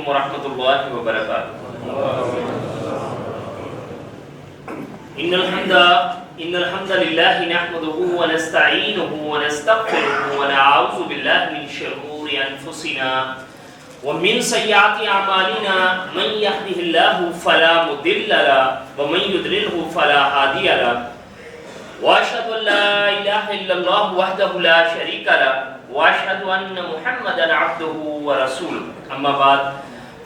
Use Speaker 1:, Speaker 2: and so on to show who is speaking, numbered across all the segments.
Speaker 1: علیکم ورحمۃ اللہ وبرکاتہ۔ ان الحمد للہ نحمده ونستعینه ونستغفره ونعوذ باللہ من شرور انفسنا ومن سیئات اعمالنا من يهده الله فلا مضل له ومن يضلل فلا هادي له واشهد ان لا اله الا الله وحده لا شريك له واشهد ان محمدا عبده ورسوله اما بعد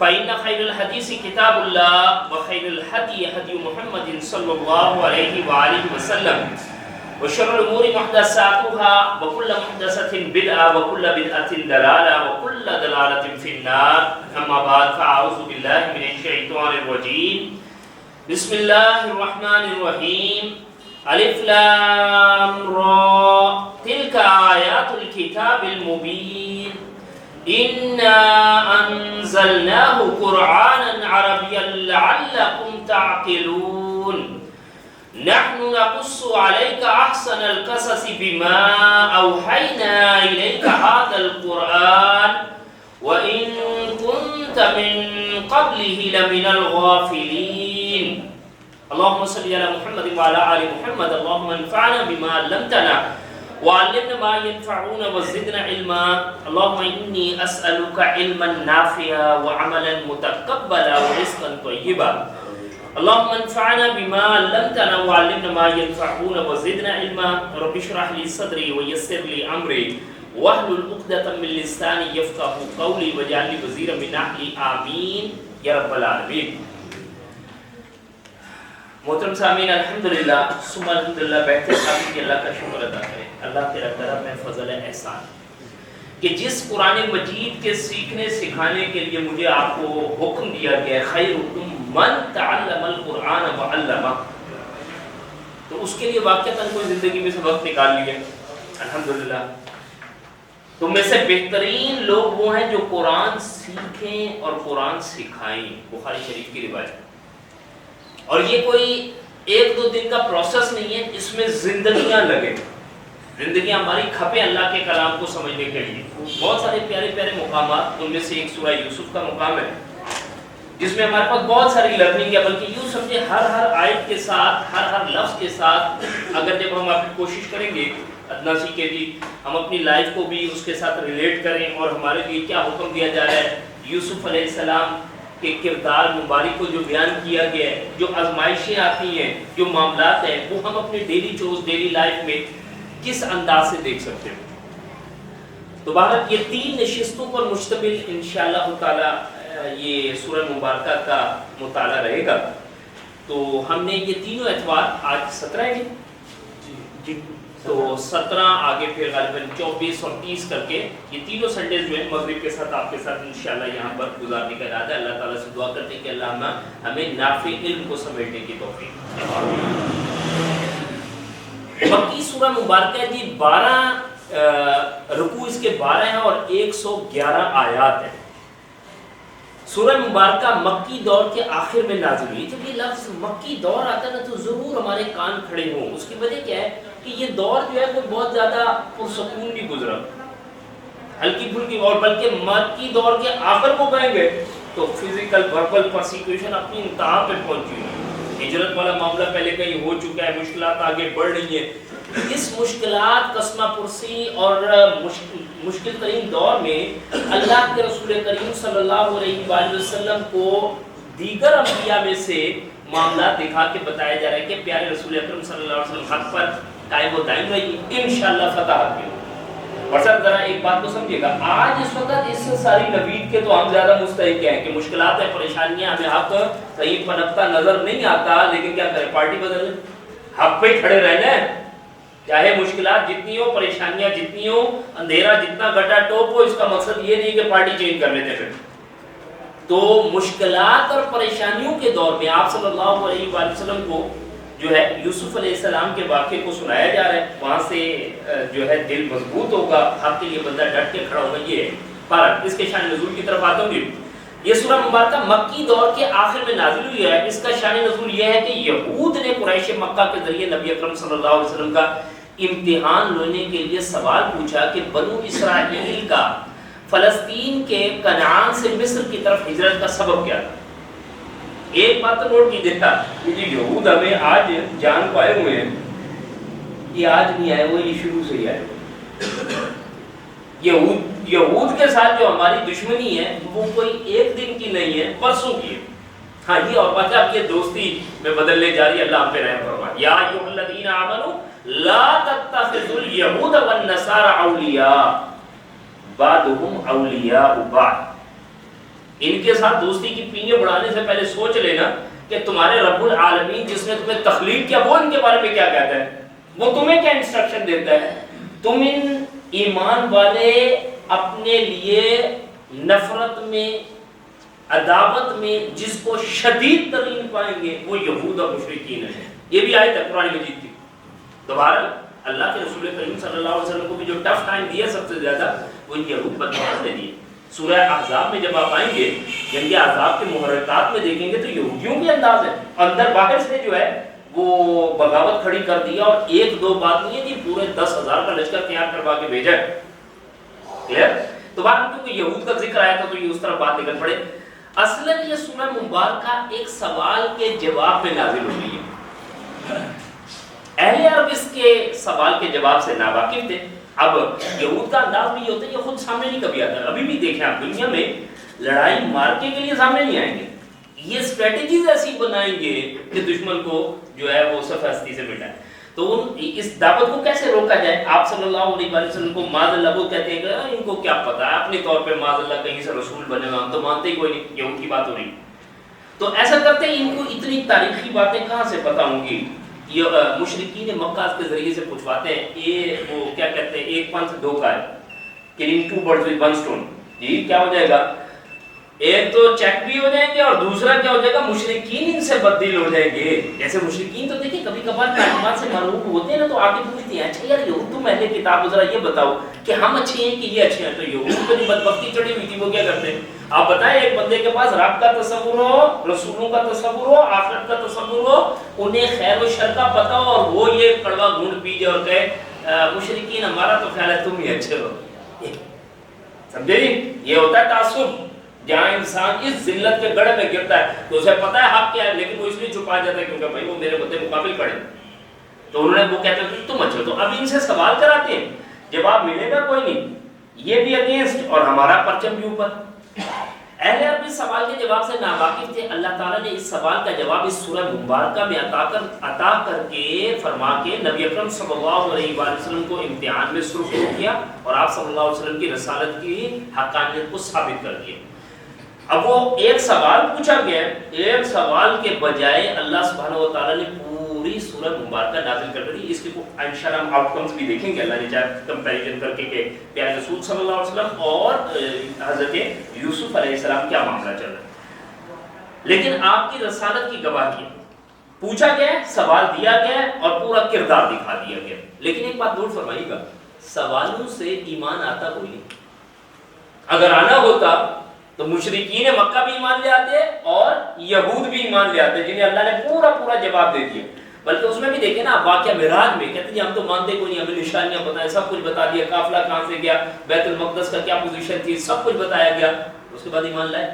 Speaker 1: فإن خير الحديث كتاب الله وخير الهدي هدي محمد صلى الله عليه وآله وسلم وشر الأمور محدثاتها وكل محدثة بدعة وكل بدعة ضلالة وكل ضلالة في النار أما بعد فأعوذ بالله من الشيطان الرجيم بسم الله الرحمن الرحيم ألف لام را تلك آيات الكتاب المبين إنا أنزلناه قرآنا عربيا لعلكم تعقلون نحن نقص عليك أحسن القصص بما أوحينا إليك هذا القرآن وإن كنت من قبله لمن الغافلين اللهم صل على محمد وعلى آل محمد اللهم انفعنا بما علمتنا وعلمنا ما ينفعنا وزدنا علما اللهم إني أسألك علما نافعا وعملا متقبلا ورزقا طيبا اللهم انفعنا بما علمتنا وعلمنا ما ينفعنا وزدنا علما رب اشرح لي صدري ويسر لي أمري واحلل عقدة من لساني يفقهوا قولي واجعل لي وزيرا من أهلي آمين يا رب العالمين۔ محترم سامعین، الحمدللہ ثم الحمدللہ بیٹھے ساتھ کہ اللہ کا شکر ادا کریں۔ اللہ تیرا کرم ہے، فضل ہے، احسان کہ جس قرآن مجید کے سیکھنے سکھانے کے لیے مجھے آپ کو حکم دیا گیا ہے خیرکم من تعلم القرآن وعلمہ، تو اس کے لیے واقعتاً کوئی زندگی میں سے وقت نکال لیے الحمدللہ۔ تم میں سے بہترین لوگ وہ ہیں جو قرآن سیکھیں اور قرآن سکھائیں، بخاری شریف کی روایت۔ اور یہ کوئی ایک دو دن کا پروسیس نہیں ہے، اس میں زندگیاں لگے، زندگیاں ہماری کھپیں اللہ کے کلام کو سمجھنے کے لیے۔ بہت سارے پیارے پیارے مقامات، ان میں سے ایک سورہ یوسف کا مقام ہے جس میں ہمارے پاس بہت ساری لرننگ ہے، بلکہ یوں سمجھے ہر آیت کے ساتھ، ہر لفظ کے ساتھ اگر جب ہم اپنی کوشش کریں گے ادنا سی کہ جی ہم اپنی لائف کو بھی اس کے ساتھ ریلیٹ کریں اور ہمارے لیے کیا حکم دیا جا رہا ہے، یوسف علیہ السلام کہ کردار مبارک کو جو بیان کیا گیا ہے، جو آزمائشیں آتی ہیں، جو معاملات ہیں، وہ ہم اپنے ڈیلی چوز، ڈیلی لائف میں کس انداز سے دیکھ سکتے ہیں۔ تو بہرحال یہ 3 نشستوں پر مشتمل انشاءاللہ تعالی یہ سورہ مبارکہ کا مطالعہ رہے گا۔ تو ہم نے یہ تینوں اتوار، آج 17 ہے جی، تو 17 آگے پھر غالباً 24 اور 30 کر کے یہ تینوں سنڈیز جو ہیں مغرب کے ساتھ آپ کے ساتھ انشاءاللہ یہاں پر گزارنے کا ارادہ ہے۔ اللہ تعالیٰ سے دعا کرتے ہیں کہ اللہ ہمیں نافع علم کو سمیٹنے کی توفیق۔ مکی سورہ مبارکہ ہے جی، 12 رکوع اس کے 12 ہیں اور 111 آیات ہیں۔ سورہ مبارکہ مکی دور کے آخر میں نازل ہوئی۔ جب یہ لفظ مکی دور آتا ہے نا تو ضرور ہمارے کان کھڑے ہوں۔ اس کی وجہ کیا ہے کہ یہ دور جو ہے وہ بہت زیادہ پرسکون نہیں گزرا، ہلکی پھلکی، اور بلکہ مکی دور کے آخر کو کہیں گے تو فزیکل وربل پرسیکیوشن اپنی انتہا پہ پہنچی ہے۔ ہجرت والا معاملہ پہلے کہیں ہو چکا ہے، مشکلات آگے بڑھ رہی ہیں۔ اس مشکلات، قسمہ پرسی اور مشکل ترین دور میں اللہ کے رسول کریم صلی اللہ علیہ وآلہ وسلم کو دیگر انبیاء میں سے معاملات دکھا کے بتایا جا رہا ہے کہ پیارے رسول اکرم صلی اللہ علیہ وسلم حق پر قائم و دائم رہی، انشاءاللہ فتح آپ کی۔ اور سر ذرا ایک بات کو سمجھیے گا، آج اس وقت اس ساری نوید کے تو ہم زیادہ مستحق ہیں کہ مشکلات ہیں، پریشانیاں، ہمیں حق صحیح پنپتا نظر نہیں آتا، لیکن کیا کریں، پارٹی بدل لیں، حق پہ کھڑے رہنا ہے، چاہے مشکلات جتنی ہو، پریشانیاں جتنی ہو، اندھیرا جتنا گٹا ٹوپ ہو، اس کا مقصد یہ نہیں کہ پارٹی چینج کر لیتے پھر۔ تو مشکلات اور پریشانیوں کے دور میں آپ صلی اللہ علیہ وآلہ وسلم کو جو ہے یوسف علیہ السلام کے واقعے کو سنایا جا رہا ہے، وہاں سے جو ہے دل مضبوط ہوگا، حق کے لیے بندہ ڈٹ کے کھڑا ہوگا۔ یہ ہے پر اس کے شان نزول کی طرف آتا ہوں۔ یہ سورہ مبارکہ مکی دور کے آخر میں نازل ہوئی ہے۔ اس کا شان نزول یہ ہے کہ یہود نے قریش مکہ کے ذریعے نبی اکرم صلی اللہ علیہ وسلم کا امتحان لینے کے لیے سوال پوچھا کہ بنو اسرائیل کا فلسطین کے کنعان سے مصر کی طرف ہجرت کا سبب کیا تھا؟ ایک بات تو نوٹ کیجیے گا کہ یہود ہمیں آج جان پائے ہوئے ہیں، یہ آج نہیں آئے ہوئے، یہ شروع سے ہی آئے ہوئے۔ یہود کے ساتھ جو ہماری دشمنی ہے وہ کوئی ایک دن کی نہیں ہے، برسوں کی ہے۔ ہاں یہ اور بات ہے، اب یہ دوستی میں بدلنے جا رہی ہے، اللہ ہم پہ رحم فرمائے۔ یا ایھا الذین آمنوا لا تتخذوا اليہود والنصارى اولیاء بعضهم اولیاء بعض۔ ان کے ساتھ دوستی کی پینیاں بڑھانے سے پہلے سوچ لینا کہ تمہارے رب العالمین جس نے تمہیں تخلیق کیا وہ ان کے بارے میں کیا کہتا ہے، وہ تمہیں کیا انسٹرکشن دیتا ہے۔ تم ان ایمان والے اپنے لیے نفرت میں، عداوت میں جس کو شدید ترین پائیں گے وہ یہود اور مشرکین ہیں۔ یہ بھی آیت ہے قرآن مجید کی۔ دوبارہ اللہ کے رسول کریم صلی اللہ علیہ وسلم کو بھی جو ٹف ٹائم دیا سب سے زیادہ وہ یہود بدماش نے دیے۔ سورہ احزاب میں جب آپ آئیں گے، یعنی احزاب کے محرکات میں دیکھیں گے تو یہودیوں کے انداز ہے، اندر باہر سے جو ہے وہ بغاوت کھڑی کر دیا، اور ایک دو بات نہیں ہے کہ پورے 10,000 کا لشکر تیار کروا کے بھیجا ہے۔ کلیئر؟ تو بات کیونکہ یہود کا ذکر آیا تھا تو یہ اس طرف بات نکل پڑے۔ اصلاً یہ سورہ مبارکہ ایک سوال کے جواب میں نازل ہوئی ہے۔ اہل عرب اس کے سوال کے جواب سے ناواقف تھے۔ اب یہود کا انداز بھی ہوتا ہے، یہ خود سامنے نہیں کبھی آتا۔ ابھی بھی دیکھیں آپ، دنیا میں لڑائی مارکے کے لیے سامنے نہیں آئیں گے، یہ اسٹریٹجیز ایسی بنائیں گے کہ دشمن کو جو ہے وہ صف ہستی سے مٹائے۔ تو اس دعوت کو کیسے روکا جائے؟ آپ صلی اللہ علیہ وسلم کو معاذ اللہ وہ کہتے ہیں کہ ان کو کیا پتا ہے، اپنے طور پہ معاذ اللہ کہیں سے رسول بنے ہوئے، ہم تو مانتے ہی کوئی نہیں، یہود کی بات ہو رہی۔ تو ایسا کرتے ہیں، ان کو اتنی تاریخی باتیں کہاں سے پتہ ہوں گی؟ یہ مشرکین مکہ کے ذریعے سے پوچھواتے ہیں، یہ وہ کیا کہتے ہیں، ایک پنچ دو کا ہے، killing two birds with one stone۔ جی کیا ہو جائے گا؟ ایک تو چیک بھی ہو جائیں گے اور دوسرا کیا ہو جائے گا، مشرکین ان سے بددل ہو جائیں گے۔ جیسے مشرکین تو دیکھیں کبھی کبھار تعلیمات سے محروم ہوتے ہیں نا، تو آگے پوچھتے ہیں اچھا یار یہود تم اہل کتاب ذرا یہ بتاؤ کہ ہم اچھے ہیں کہ یہ اچھے ہیں۔ تو یہود پہ جو بدبختی چڑھی ہوئی تھی وہ کیا کرتے ہیں؟ آپ بتائیں، ایک بندے کے پاس رب کا تصور ہو، رسولوں کا تصور ہو، آخرت کا تصور ہو، انہیں خیر و شر کا پتہ ہو، اور وہ یہ کڑوا گھونٹ پی جائے اور کہے مشرکین ہمارا تو خیال ہے تم ہی اچھے ہو۔ سمجھے جی؟ یہ ہوتا ہے تعصب، جہاں انسان اس ذلت کے گڑھ میں گرتا ہے تو اسے پتہ ہے حق کیا ہے، لیکن وہ اس لیے چھپا جاتا ہے کیونکہ بھائی وہ میرے مدے مقابل کھڑے، تو انہوں نے وہ کہتے ہیں تم اچھے ہو۔ تو اب ان سے سوال کراتے ہیں، جواب ملے گا کوئی نہیں، یہ بھی اگینسٹ اور ہمارا پرچم بھی اوپر۔ اہل عرب اس سوال کے جواب سے ناواقف تھے۔ اللہ تعالیٰ نے اس سوال کا جواب اس سورہ مبارکہ میں عطا کر کے فرما کے نبی اکرم صلی اللہ علیہ وآلہ وسلم کو امتحان میں سرخرو کیا اور آپ صلی اللہ علیہ وسلم کی رسالت کی حقانیت کو ثابت کر دیا۔ اب وہ ایک سوال پوچھا گیا، ایک سوال کے بجائے اللہ سبحانہ و تعالیٰ نے پوری سورہ مبارکہ نازل کر دی۔ اس کے انشاءاللہ ہم آؤٹ کمز بھی دیکھیں گے، اللہ نے چاہے کمپیریزن کر کے کہ پیارے رسول صلی اللہ علیہ وسلم اور حضرت یوسف علیہ السلام کیا معاملہ چل رہا ہے۔ لیکن آپ کی رسالت کی گواہی پوچھا گیا، سوال دیا گیا اور پورا کردار دکھا دیا گیا۔ لیکن ایک بات نوٹ فرمائیے گا، سوالوں سے ایمان آتا کوئی نہیں۔ اگر آنا ہوتا تو مشرکین مکہ بھی ایمان لے آتے اور یہود بھی ایمان لے آتے، جنہیں اللہ نے پورا جواب دے دیا۔ بلکہ اس میں بھی دیکھیں نا، واقعہ معراج میں کہتے ہیں ہم تو مانتے کوئی نہیں، ہمیں نشانیاں بتائیں، سب کچھ بتا دیا، قافلہ کہاں سے گیا، بیت المقدس کا کیا پوزیشن تھی، سب کچھ بتایا گیا، اس کے بعد ایمان لائے؟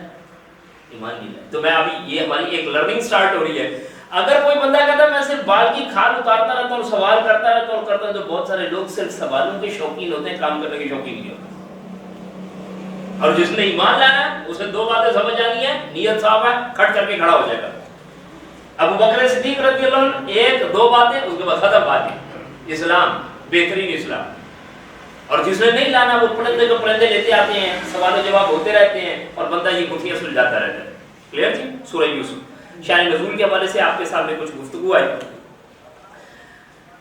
Speaker 1: ایمان نہیں لائے۔ تو میں ابھی یہ ہماری ایک لرننگ سٹارٹ ہو رہی ہے۔ اگر کوئی بندہ کہتا ہے میں صرف بال کی کھال اتارتا رہتا ہوں، سوال کرتا رہتا ہوں، تو بہت سارے لوگ صرف سوالوں کے شوقین ہوتے ہیں، کام کرنے کے شوقین نہیں ہوتے۔ اور جس نے ایمان لانا ہے اسے دو باتیں سمجھ آنی ہے، نیت صاف ہے، کھٹ کر کے کھڑا ہو جائے گا۔ ابو بکر صدیق رضی اللہ عنہ ایک دو باتیں، اس کے بعد ختم باتیں، اسلام بہترین اسلام۔ اور جس نے نہیں لانا وہ پرندے کو پرندے لیتے آتے ہیں، سوال و جواب ہوتے رہتے ہیں اور بندہ یہ گٹھیاں سلجھاتا رہتا ہے۔ کلیئر جی؟ سورہ یوسف شان نزول کے حوالے سے آپ کے سامنے کچھ گفتگو آئی۔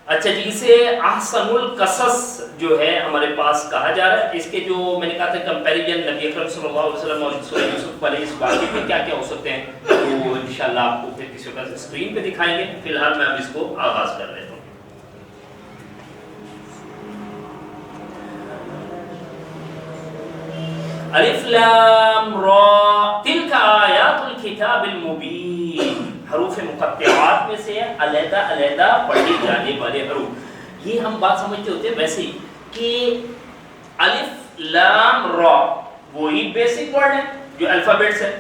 Speaker 1: اچھا جی، اسے احسن القصص جو ہے ہمارے پاس کہا جا رہا ہے۔ اس کے جو میں نے کہا تھا کمپیریزن نبی اکرم صلی اللہ علیہ وسلم اور سورہ یوسف والے اس واقعے میں کیا کیا ہو سکتے ہیں، تو انشاءاللہ آپ کو پھر کسی وقت اسکرین پہ دکھائیں گے۔ فی الحال میں اب اس کو آغاز کر لیتا ہوں۔ الف لام را تلک آیات الکتاب المبین، حروف مقطعات میں سے علیحدہ علیحدہ پڑھے جانے والے حروف۔ یہ ہم بات سمجھتے ہوتے ہیں ویسے ہی کہ الف لام را وہی بیسک ورڈ ہے جو الفابیٹس ہے.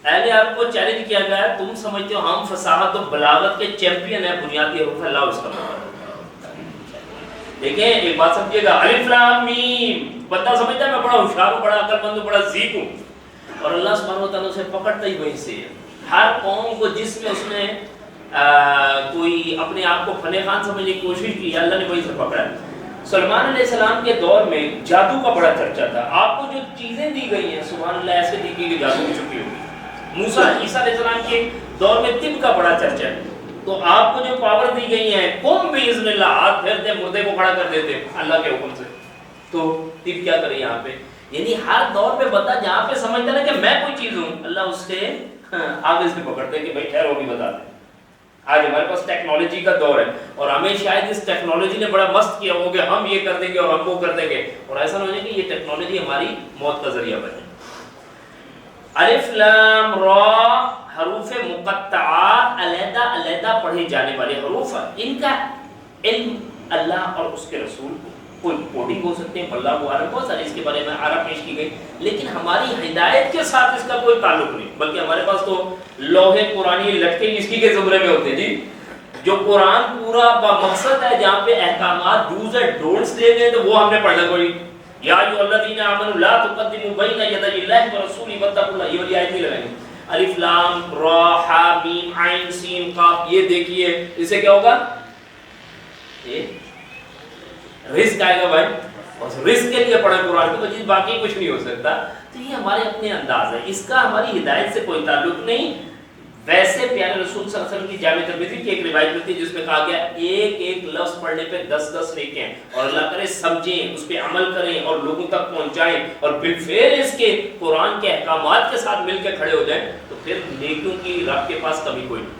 Speaker 1: اہل عرب کو چیلنج کیا گیا ہے تم سمجھتے ہو ہم فصاحت و بلاغت کے چیمپئن ہیں, بنیادی حروف ہے, لاؤ اس کا دیکھیں ایک بات سمجھیے گا, الف لام میم بندہ سمجھتا ہے میں بڑا ہوشیار ہوں, بڑا عقل مند ہوں, بڑا ذیق ہوں, اور اللہ سبحانہ و تعالیٰ اسے پکڑتا ہی وہیں سے ہے. ہر قوم کو جس میں اس نے کوئی اپنے آپ کو فن خان سمجھنے کی کوشش کی, اللہ نے وہیں سے پکڑا. سلمان علیہ السلام کے دور میں جادو کا بڑا چرچا تھا. آپ کو جو چیزیں دی گئی ہیں سبحان اللہ ایسے دی گئی کہ جادو کی چھپی ہوگی. موسیٰ عیسیٰ علیہ السلام کے دور میں طب کا بڑا چرچا ہے. تو آپ کو جو پاور دی گئی ہیں قم باذن اللہ, ہاتھ پھیرتے مردے کو کھڑا کر دیتے اللہ کے حکم سے. تو طب کیا کرے یہاں پہ, یعنی ہر دور پہ بندہ جہاں پہ سمجھتا ہے کہ میں کوئی چیز ہوں, اللہ اس سے آگے سے پکڑتے کہ بھائی ٹھہرو بھی بتا دیں. آج ہمارے پاس ٹیکنالوجی کا دور ہے اور ہمیں شاید اس ٹیکنالوجی نے بڑا مست کیا ہو کہ ہم یہ کر دیں گے اور ہم وہ کر دیں گے, اور ایسا نہ ہو جائے کہ یہ ٹیکنالوجی ہماری موت کا ذریعہ بنے. الف لام را حروف مقطعات علیحدہ علیحدہ پڑھے جانے والے حروف ہیں. ان کا علم اللہ اور اس کے رسول کو, کوئی کوڈنگ ہو سکتے ہیں, اللہ کو عرب بہت سارے اس کے بارے میں آرا پیش کی گئی, لیکن ہماری ہدایت کے ساتھ اس کا کوئی تعلق نہیں. بلکہ ہمارے پاس تو لوہے قرآنی لٹکے اس کی کے زمرے میں ہوتے ہیں جی, جو قرآن پورا مقصد ہے جہاں پہ احکامات ڈوز اینڈ ڈونٹس دیے گئے تو وہ ہم نے پڑھنا کوئی. یا ایھا الذین آمنوا لا تقدموا بین یدی اللہ ورسولہ واتقوا اللہ, یہ والی آیت نہیں لگائیں گے. الف لام را ح میم عین سین قاف, یہ دیکھیے اس سے کیا ہوگا, رزق آئے گا بھائی, اور رزق کے لیے پڑھیں قرآن کی مجید, باقی کچھ نہیں ہو سکتا. تو یہ ہمارے اپنے انداز ہے, اس کا ہماری ہدایت سے کوئی تعلق نہیں. ویسے پیارے رسول صلی اللہ علیہ وسلم کی جامع ترمذی کی ایک روایت ملتی ہے جس میں کہا گیا ایک ایک لفظ پڑھنے پہ 10 نیکیاں ہیں, اور اللہ کرے سمجھیں, اس پہ عمل کریں اور لوگوں تک پہنچائیں, اور بالفعل اس کے قرآن کے احکامات کے ساتھ مل کے کھڑے ہو جائیں, تو پھر نیکیوں کی رب کے پاس کمی کوئی نہیں.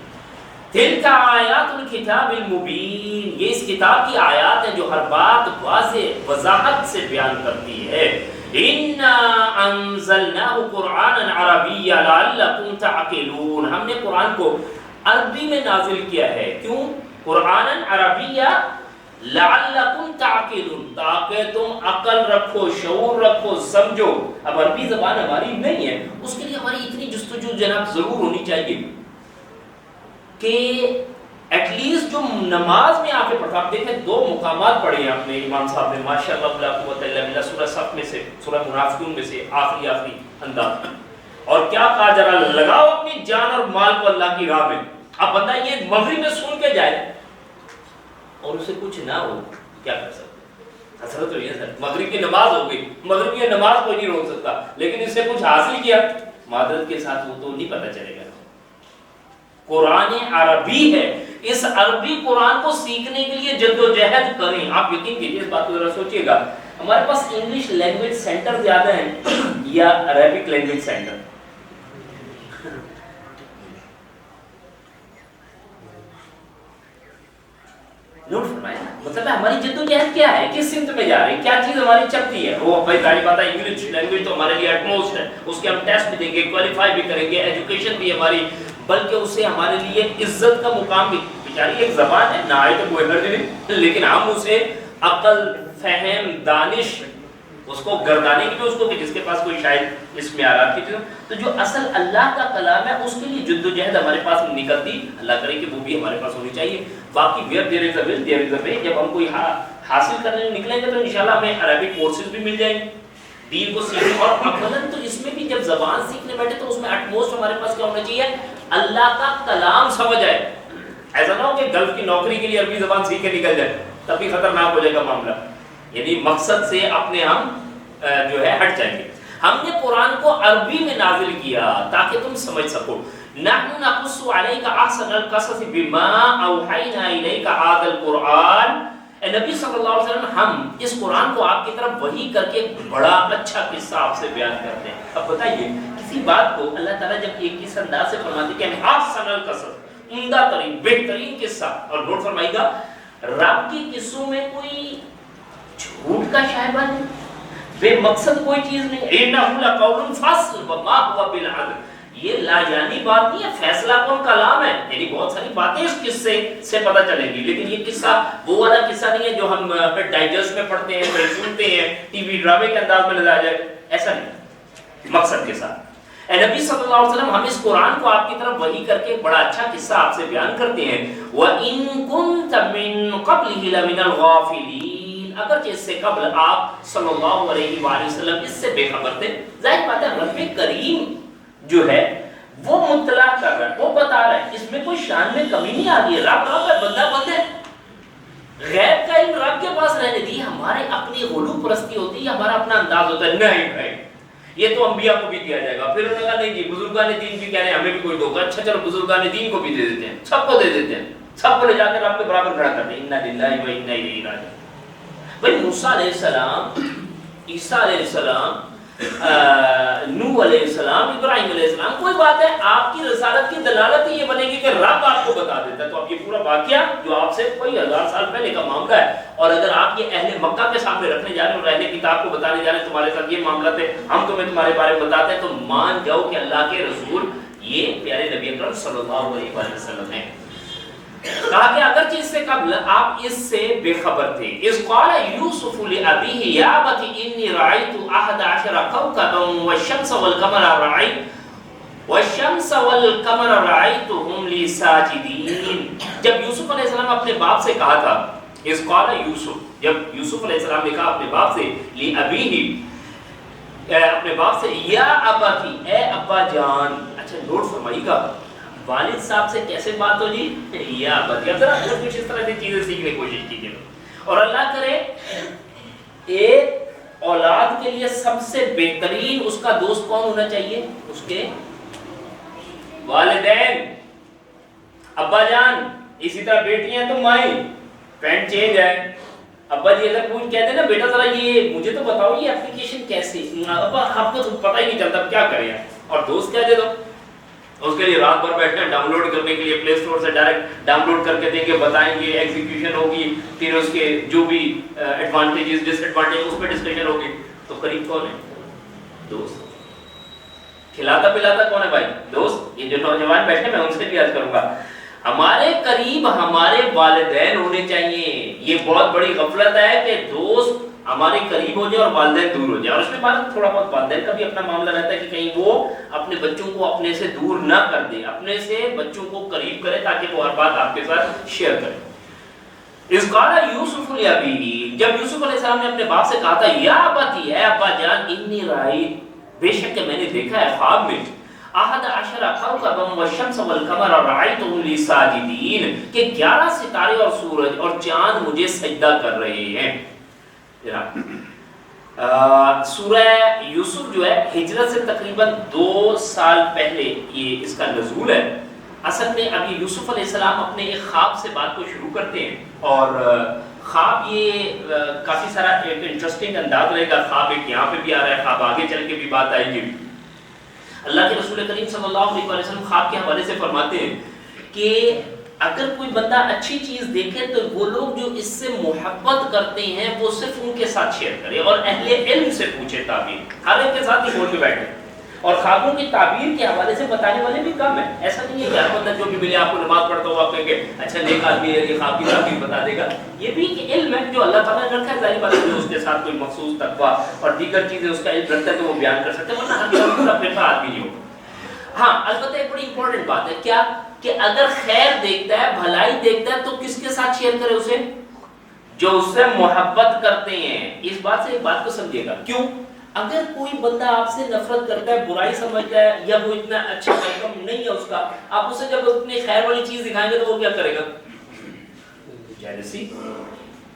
Speaker 1: تلک آیات الکتاب المبین, یہ اس کتاب کی آیات ہیں جو ہر بات واضح وضاحت سے بیان کرتی ہے. اِنَّا أَنزَلْنَاهُ قُرْآنًا عَرَبِيًّا لَعَلَّكُمْ تَعْقِلُونَ, ہم نے قرآن کو عربی میں نازل کیا ہے. کیوں قرآنًا عربیًّا لَعَلَّكُمْ تَعْقِلُونَ, تاکہ تم عقل رکھو, شعور رکھو, سمجھو. اب عربی زبان ہماری نہیں ہے, اس کے لیے ہماری اتنی جستجو جناب ضرور ہونی چاہیے کہ ایٹ لیسٹ جو نماز میں آ کے پڑھتا, آپ دیکھیں 2 مقامات پڑھے ہیں اپنے امام صاحب نے ماشاءاللہ لا قوت الا باللہ, سورہ صف میں سے, سورہ منافقون میں سے, آخری انداز. اور کیا کہا, ذرا لگاؤ اپنی جان اور مال کو اللہ کی راہ میں. اب بندہ یہ مغرب میں سن کے جائے اور اسے کچھ نہ ہو, کیا کر سکتے؟ حسرت تو یہ سر, مغرب کی نماز ہو گئی, مغرب کی نماز کوئی نہیں روک سکتا, لیکن اس سے کچھ حاصل کیا معذرت کے ساتھ وہ تو نہیں پتہ چلے گا. قرآن عربی ہے, اس عربی قرآن کو سیکھنے کے لیے جدوجہد کریں. آپ یقین کیجیے, اس بات کو ذرا سوچیے گا, ہمارے پاس انگلش لینگویج سینٹر زیادہ ہیں یا عربک لینگویج سینٹر؟ نوٹ فرمائیں, مطلب ہماری جدوجہد کیا ہے, کس سمت میں جا رہی ہے, کیا چیز ہماری چلتی ہے. وہ بھائی ظاہر بات ہے انگلش لینگویج تو ہمارے لیے ایٹموسٹ ہے, اس کے ہم ٹیسٹ بھی دیں گے, کوالیفائی بھی کریں گے, ایجوکیشن بھی ہماری, بلکہ اسے ہمارے لیے عزت کا مقام بھی. بیچاری ایک زبان ہے, نہ آئے تو کوئی حرج نہیں, لیکن ہم اسے عقل, فہم, دانش, اس کو گردانے کی بھی اس کو کہ جس کے پاس کوئی شاید اس میں آرات کی چیز. تو جو اصل اللہ کا کلام ہے اس کے لیے جدوجہد ہمارے پاس نکلتی, اللہ کرے کہ وہ بھی ہمارے پاس ہونی چاہیے. باقی ویئر دیر از اے ول دیر از اے وے, جب ہم کوئی حاصل کرنے نکلیں گے تو انشاءاللہ ہمیں عربی کورسز بھی مل جائیں گے, دین کو سیکھیں. اور عملاً تو اس میں بھی جب زبان سیکھنے بیٹھے تو اس میں ایٹموسٹ ہمارے پاس کیا ہونا چاہیے, اللہ کا کلام سمجھ آئے. ایسا نہ ہو کہ گلف کی نوکری کے لیے عربی زبان سیکھ کے نکل جائے, تب بھی خطرناک ہو جائے گا معاملہ. یعنی مقصد سے اپنے ہم جو ہے ہٹ جائیں گے. ہم نے قرآن کو عربی میں نازل کیا تاکہ تم سمجھ سکو. نحن نقص علیک احسن القصص بما اوحینا الیک هذا القرآن, اے نبی صلی اللہ علیہ وسلم ہم اس قرآن کو آپ کی طرف وحی کر کے بڑا اچھا قصہ آپ سے بیان کرتے ہیں. اب بتائیے کسی بات کو اللہ تعالیٰ جب ایک کس انداز سے فرماتے کہ احسن القصص, عمدہ ترین, بہترین قصہ, اور نوٹ فرمائیے گا رب کی قصوں میں کوئی جھوٹ کا شائبہ نہیں, بے مقصد کوئی چیز نہیں. انہ لقول فصل وما هو بالعدل, یہ لا یعنی بات نہیں ہے, فیصلہ کون کلام ہے. یعنی بہت ساری باتیں اس قصے سے پتہ چلیں گی, لیکن یہ قصہ وہ والا قصہ نہیں ہے جو ہم ڈائجسٹ میں پڑھتے ہیں, سنتے ہیں, ٹی وی ڈرامے کے انداز میں لگایا جائے. ایسا نہیں، مقصد کے ساتھ اے نبی صلی اللہ علیہ وسلم ہم اس قرآن کو آپ کی طرف وحی کر کے بڑا اچھا قصہ آپ سے بیان کرتے ہیں وَإِن كُنْتَ مِن قَبْلِهِ لَمِنَ الْغَافِلِينَ، اگرچہ اس سے قبل آپ صلی اللہ علیہ وآلہ وسلم اس سے بے خبر تھے. ظاہر بات ہے رب کریم جو ہے وہ مطلع کر رہا ہے، وہ بتا رہا ہے، اس میں کوئی شان میں کمی نہیں آ رہی ہے. رب رب ہے، بندہ بند ہے. غیب کا علم رب کے پاس رہنے دی. ہمارے اپنی غلو پرستی ہوتی ہے، ہمارا اپنا انداز ہوتا ہے، نہیں بھائی یہ تو انبیاء کو بھی دیا جائے گا. پھر انہوں نے کہا نہیں جی بزرگان دین بھی کہہ رہے ہیں ہمیں بھی کوئی دو گا. اچھا چلو بزرگان دین کو بھی دے دیتے ہیں، سب کو دے دیتے ہیں، سب کو لے جا کر رب کے برابر کھڑا کر دیں. انا للہ و انا الیہ راجعون. بھائی موسیٰ علیہ السلام، عیسیٰ علیہ السلام، نوح علیہ السلام، ابراہیم علیہ السلام، کوئی بات ہے آپ کی رسالت کی دلالت ہی یہ بنے گی کہ رب آپ کو بتا دیتا ہے. تو اب یہ پورا واقعہ جو آپ سے کوئی 1000 سال پہلے کا معاملہ ہے، اور اگر آپ یہ اہل مکہ کے سامنے رکھنے جا رہے ہیں اور اہل کتاب کو بتانے جا رہے ہیں تمہارے ساتھ یہ معاملہ تھے، ہم تمہیں تمہارے بارے میں بتاتے ہیں، تو مان جاؤ کہ اللہ کے رسول یہ پیارے نبی اکرم صلی اللہ علیہ وسلم ہیں. کہا کہ اگرچہ اس سے قبل آپ اس سے بے خبر تھے. اذ قال یوسف لأبیہ یا ابت انی رأیت 11 کوکبا والشمس والقمر رأیتهم لی ساجدین. جب یوسف علیہ السلام اپنے باپ سے کہا تھا، اذ قال یوسف، جب یوسف علیہ السلام نے کہا اپنے باپ سے، لأبیہ اپنے باپ سے، یا ابتی اے ابا جان. اچھا نوٹ فرمائیے گا والد صاحب سے کیسے بات ہو جی، یا ابتی. اب ذرا کچھ اس طرح کی چیزیں سیکھنے کی کوشش کیجیے. اور اللہ کرے ایک اولاد کے لیے سب سے بہترین اس کا دوست کون ہونا چاہیے؟ اس کے والدین، ابا جان. اسی طرح بیٹیاں تو مائیں، پینٹ چینج ہے. ابا جی اگر پوچھ کہتے ہیں نا بیٹا ذرا یہ مجھے تو بتاؤ یہ اپلیکیشن کیسے، ابا آپ کو تو پتہ ہی نہیں چلتا کیا کریں. اور دوست کیا دے دو اس کے لیے رات بھر بیٹھے ہیں ڈاؤن لوڈ کرنے کے لیے، پلے اسٹور سے ڈائریکٹ ڈاؤن لوڈ کر کے دیں گے، بتائیں گے، ایگزیکیوشن ہوگی، پھر اس کے جو بھی ایڈوانٹیجز ڈس ایڈوانٹیج اس پہ ڈسکشن ہوگی. تو قریب کون ہے؟ دوست. کھلاتا پلاتا کون ہے بھائی؟ دوست. یہ جو نوجوان بیٹھے میں ان سے بھی عرض کروں گا ہمارے قریب ہمارے والدین ہونے چاہیے. یہ بہت بڑی غفلت ہے کہ دوست ہمارے قریب ہو جائے اور والدین دور ہو جائے. اور اس میں بعد تھوڑا بہت والدین کا بھی اپنا معاملہ رہتا ہے کہ کہیں وہ اپنے بچوں کو اپنے سے دور نہ کر دے، اپنے سے بچوں کو قریب کرے تاکہ وہ ہر بات آپ کے ساتھ شیئر کرے. اس قال یوسف لأبیہ، جب یوسف علیہ السلام نے اپنے باپ سے کہا تھا یا ابتی اے ابا جان، انی رأیت بے شک کہ میں نے دیکھا ہے خواب میں 11 کوکبا والشمس والقمر رأیتهم لی ساجدین، کہ 11 ستارے اور سورج اور چاند مجھے سجدہ کر رہے ہیں. سورہ یوسف جو ہے ہجرت سے تقریباً 2 سال پہلے یہ اس کا نزول ہے. اصل میں اب یہ یوسف علیہ السلام اپنے ایک خواب سے بات کو شروع کرتے ہیں، اور خواب یہ کافی سارا ایک انٹرسٹنگ انداز رہے گا. خواب ایک یہاں پہ بھی آ رہا ہے، خواب آگے چل کے بھی بات آئے گی. اللہ کے رسول کریم صلی اللہ علیہ وسلم خواب کے حوالے سے فرماتے ہیں کہ اگر کوئی بندہ اچھی چیز دیکھے تو وہ لوگ جو اس سے محبت کرتے ہیں وہ صرف ان کے ساتھ شیئر کرے اور اہل علم سے پوچھے تعبیر. ہر ایک کے ساتھ ہی بول کے بیٹھے. اور خوابوں کی تعبیر کے حوالے سے بتانے والے بھی کم ہیں. ایسا نہیں ہے کہ ہر بندہ جو بھی ملے آپ کو نماز پڑھتا ہوا آپ کہیں گے اچھا نیک آدمی ہے یہ خواب کی تعبیر بتا دے گا. یہ بھی ایک علم ہے جو اللہ تعالیٰ نے رکھا ہے. ظاہر بات ہے اس کے ساتھ کوئی مخصوص تقویٰ اور دیگر چیزیں اس کا علم رکھتا ہے تو وہ بیان کر سکتے ہیں، ورنہ ہر کوئی پورا فرقہ آدمی نہیں ہوگا. ہاں البتہ ایک بڑی امپورٹنٹ بات ہے کیا کہ اگر خیر دیکھتا ہے، بھلائی دیکھتا ہے تو کس کے ساتھ شیئر کرے؟ اسے جو اس سے محبت کرتے ہیں. اس بات سے ایک بات کو سمجھیے گا. کیوں؟ اگر کوئی بندہ آپ سے نفرت کرتا ہے، برائی سمجھتا ہے یا وہ اتنا اچھا کام نہیں ہے اس کا، آپ اسے جب اپنی خیر والی چیز دکھائیں گے تو وہ کیا کرے گا؟ جیلسی،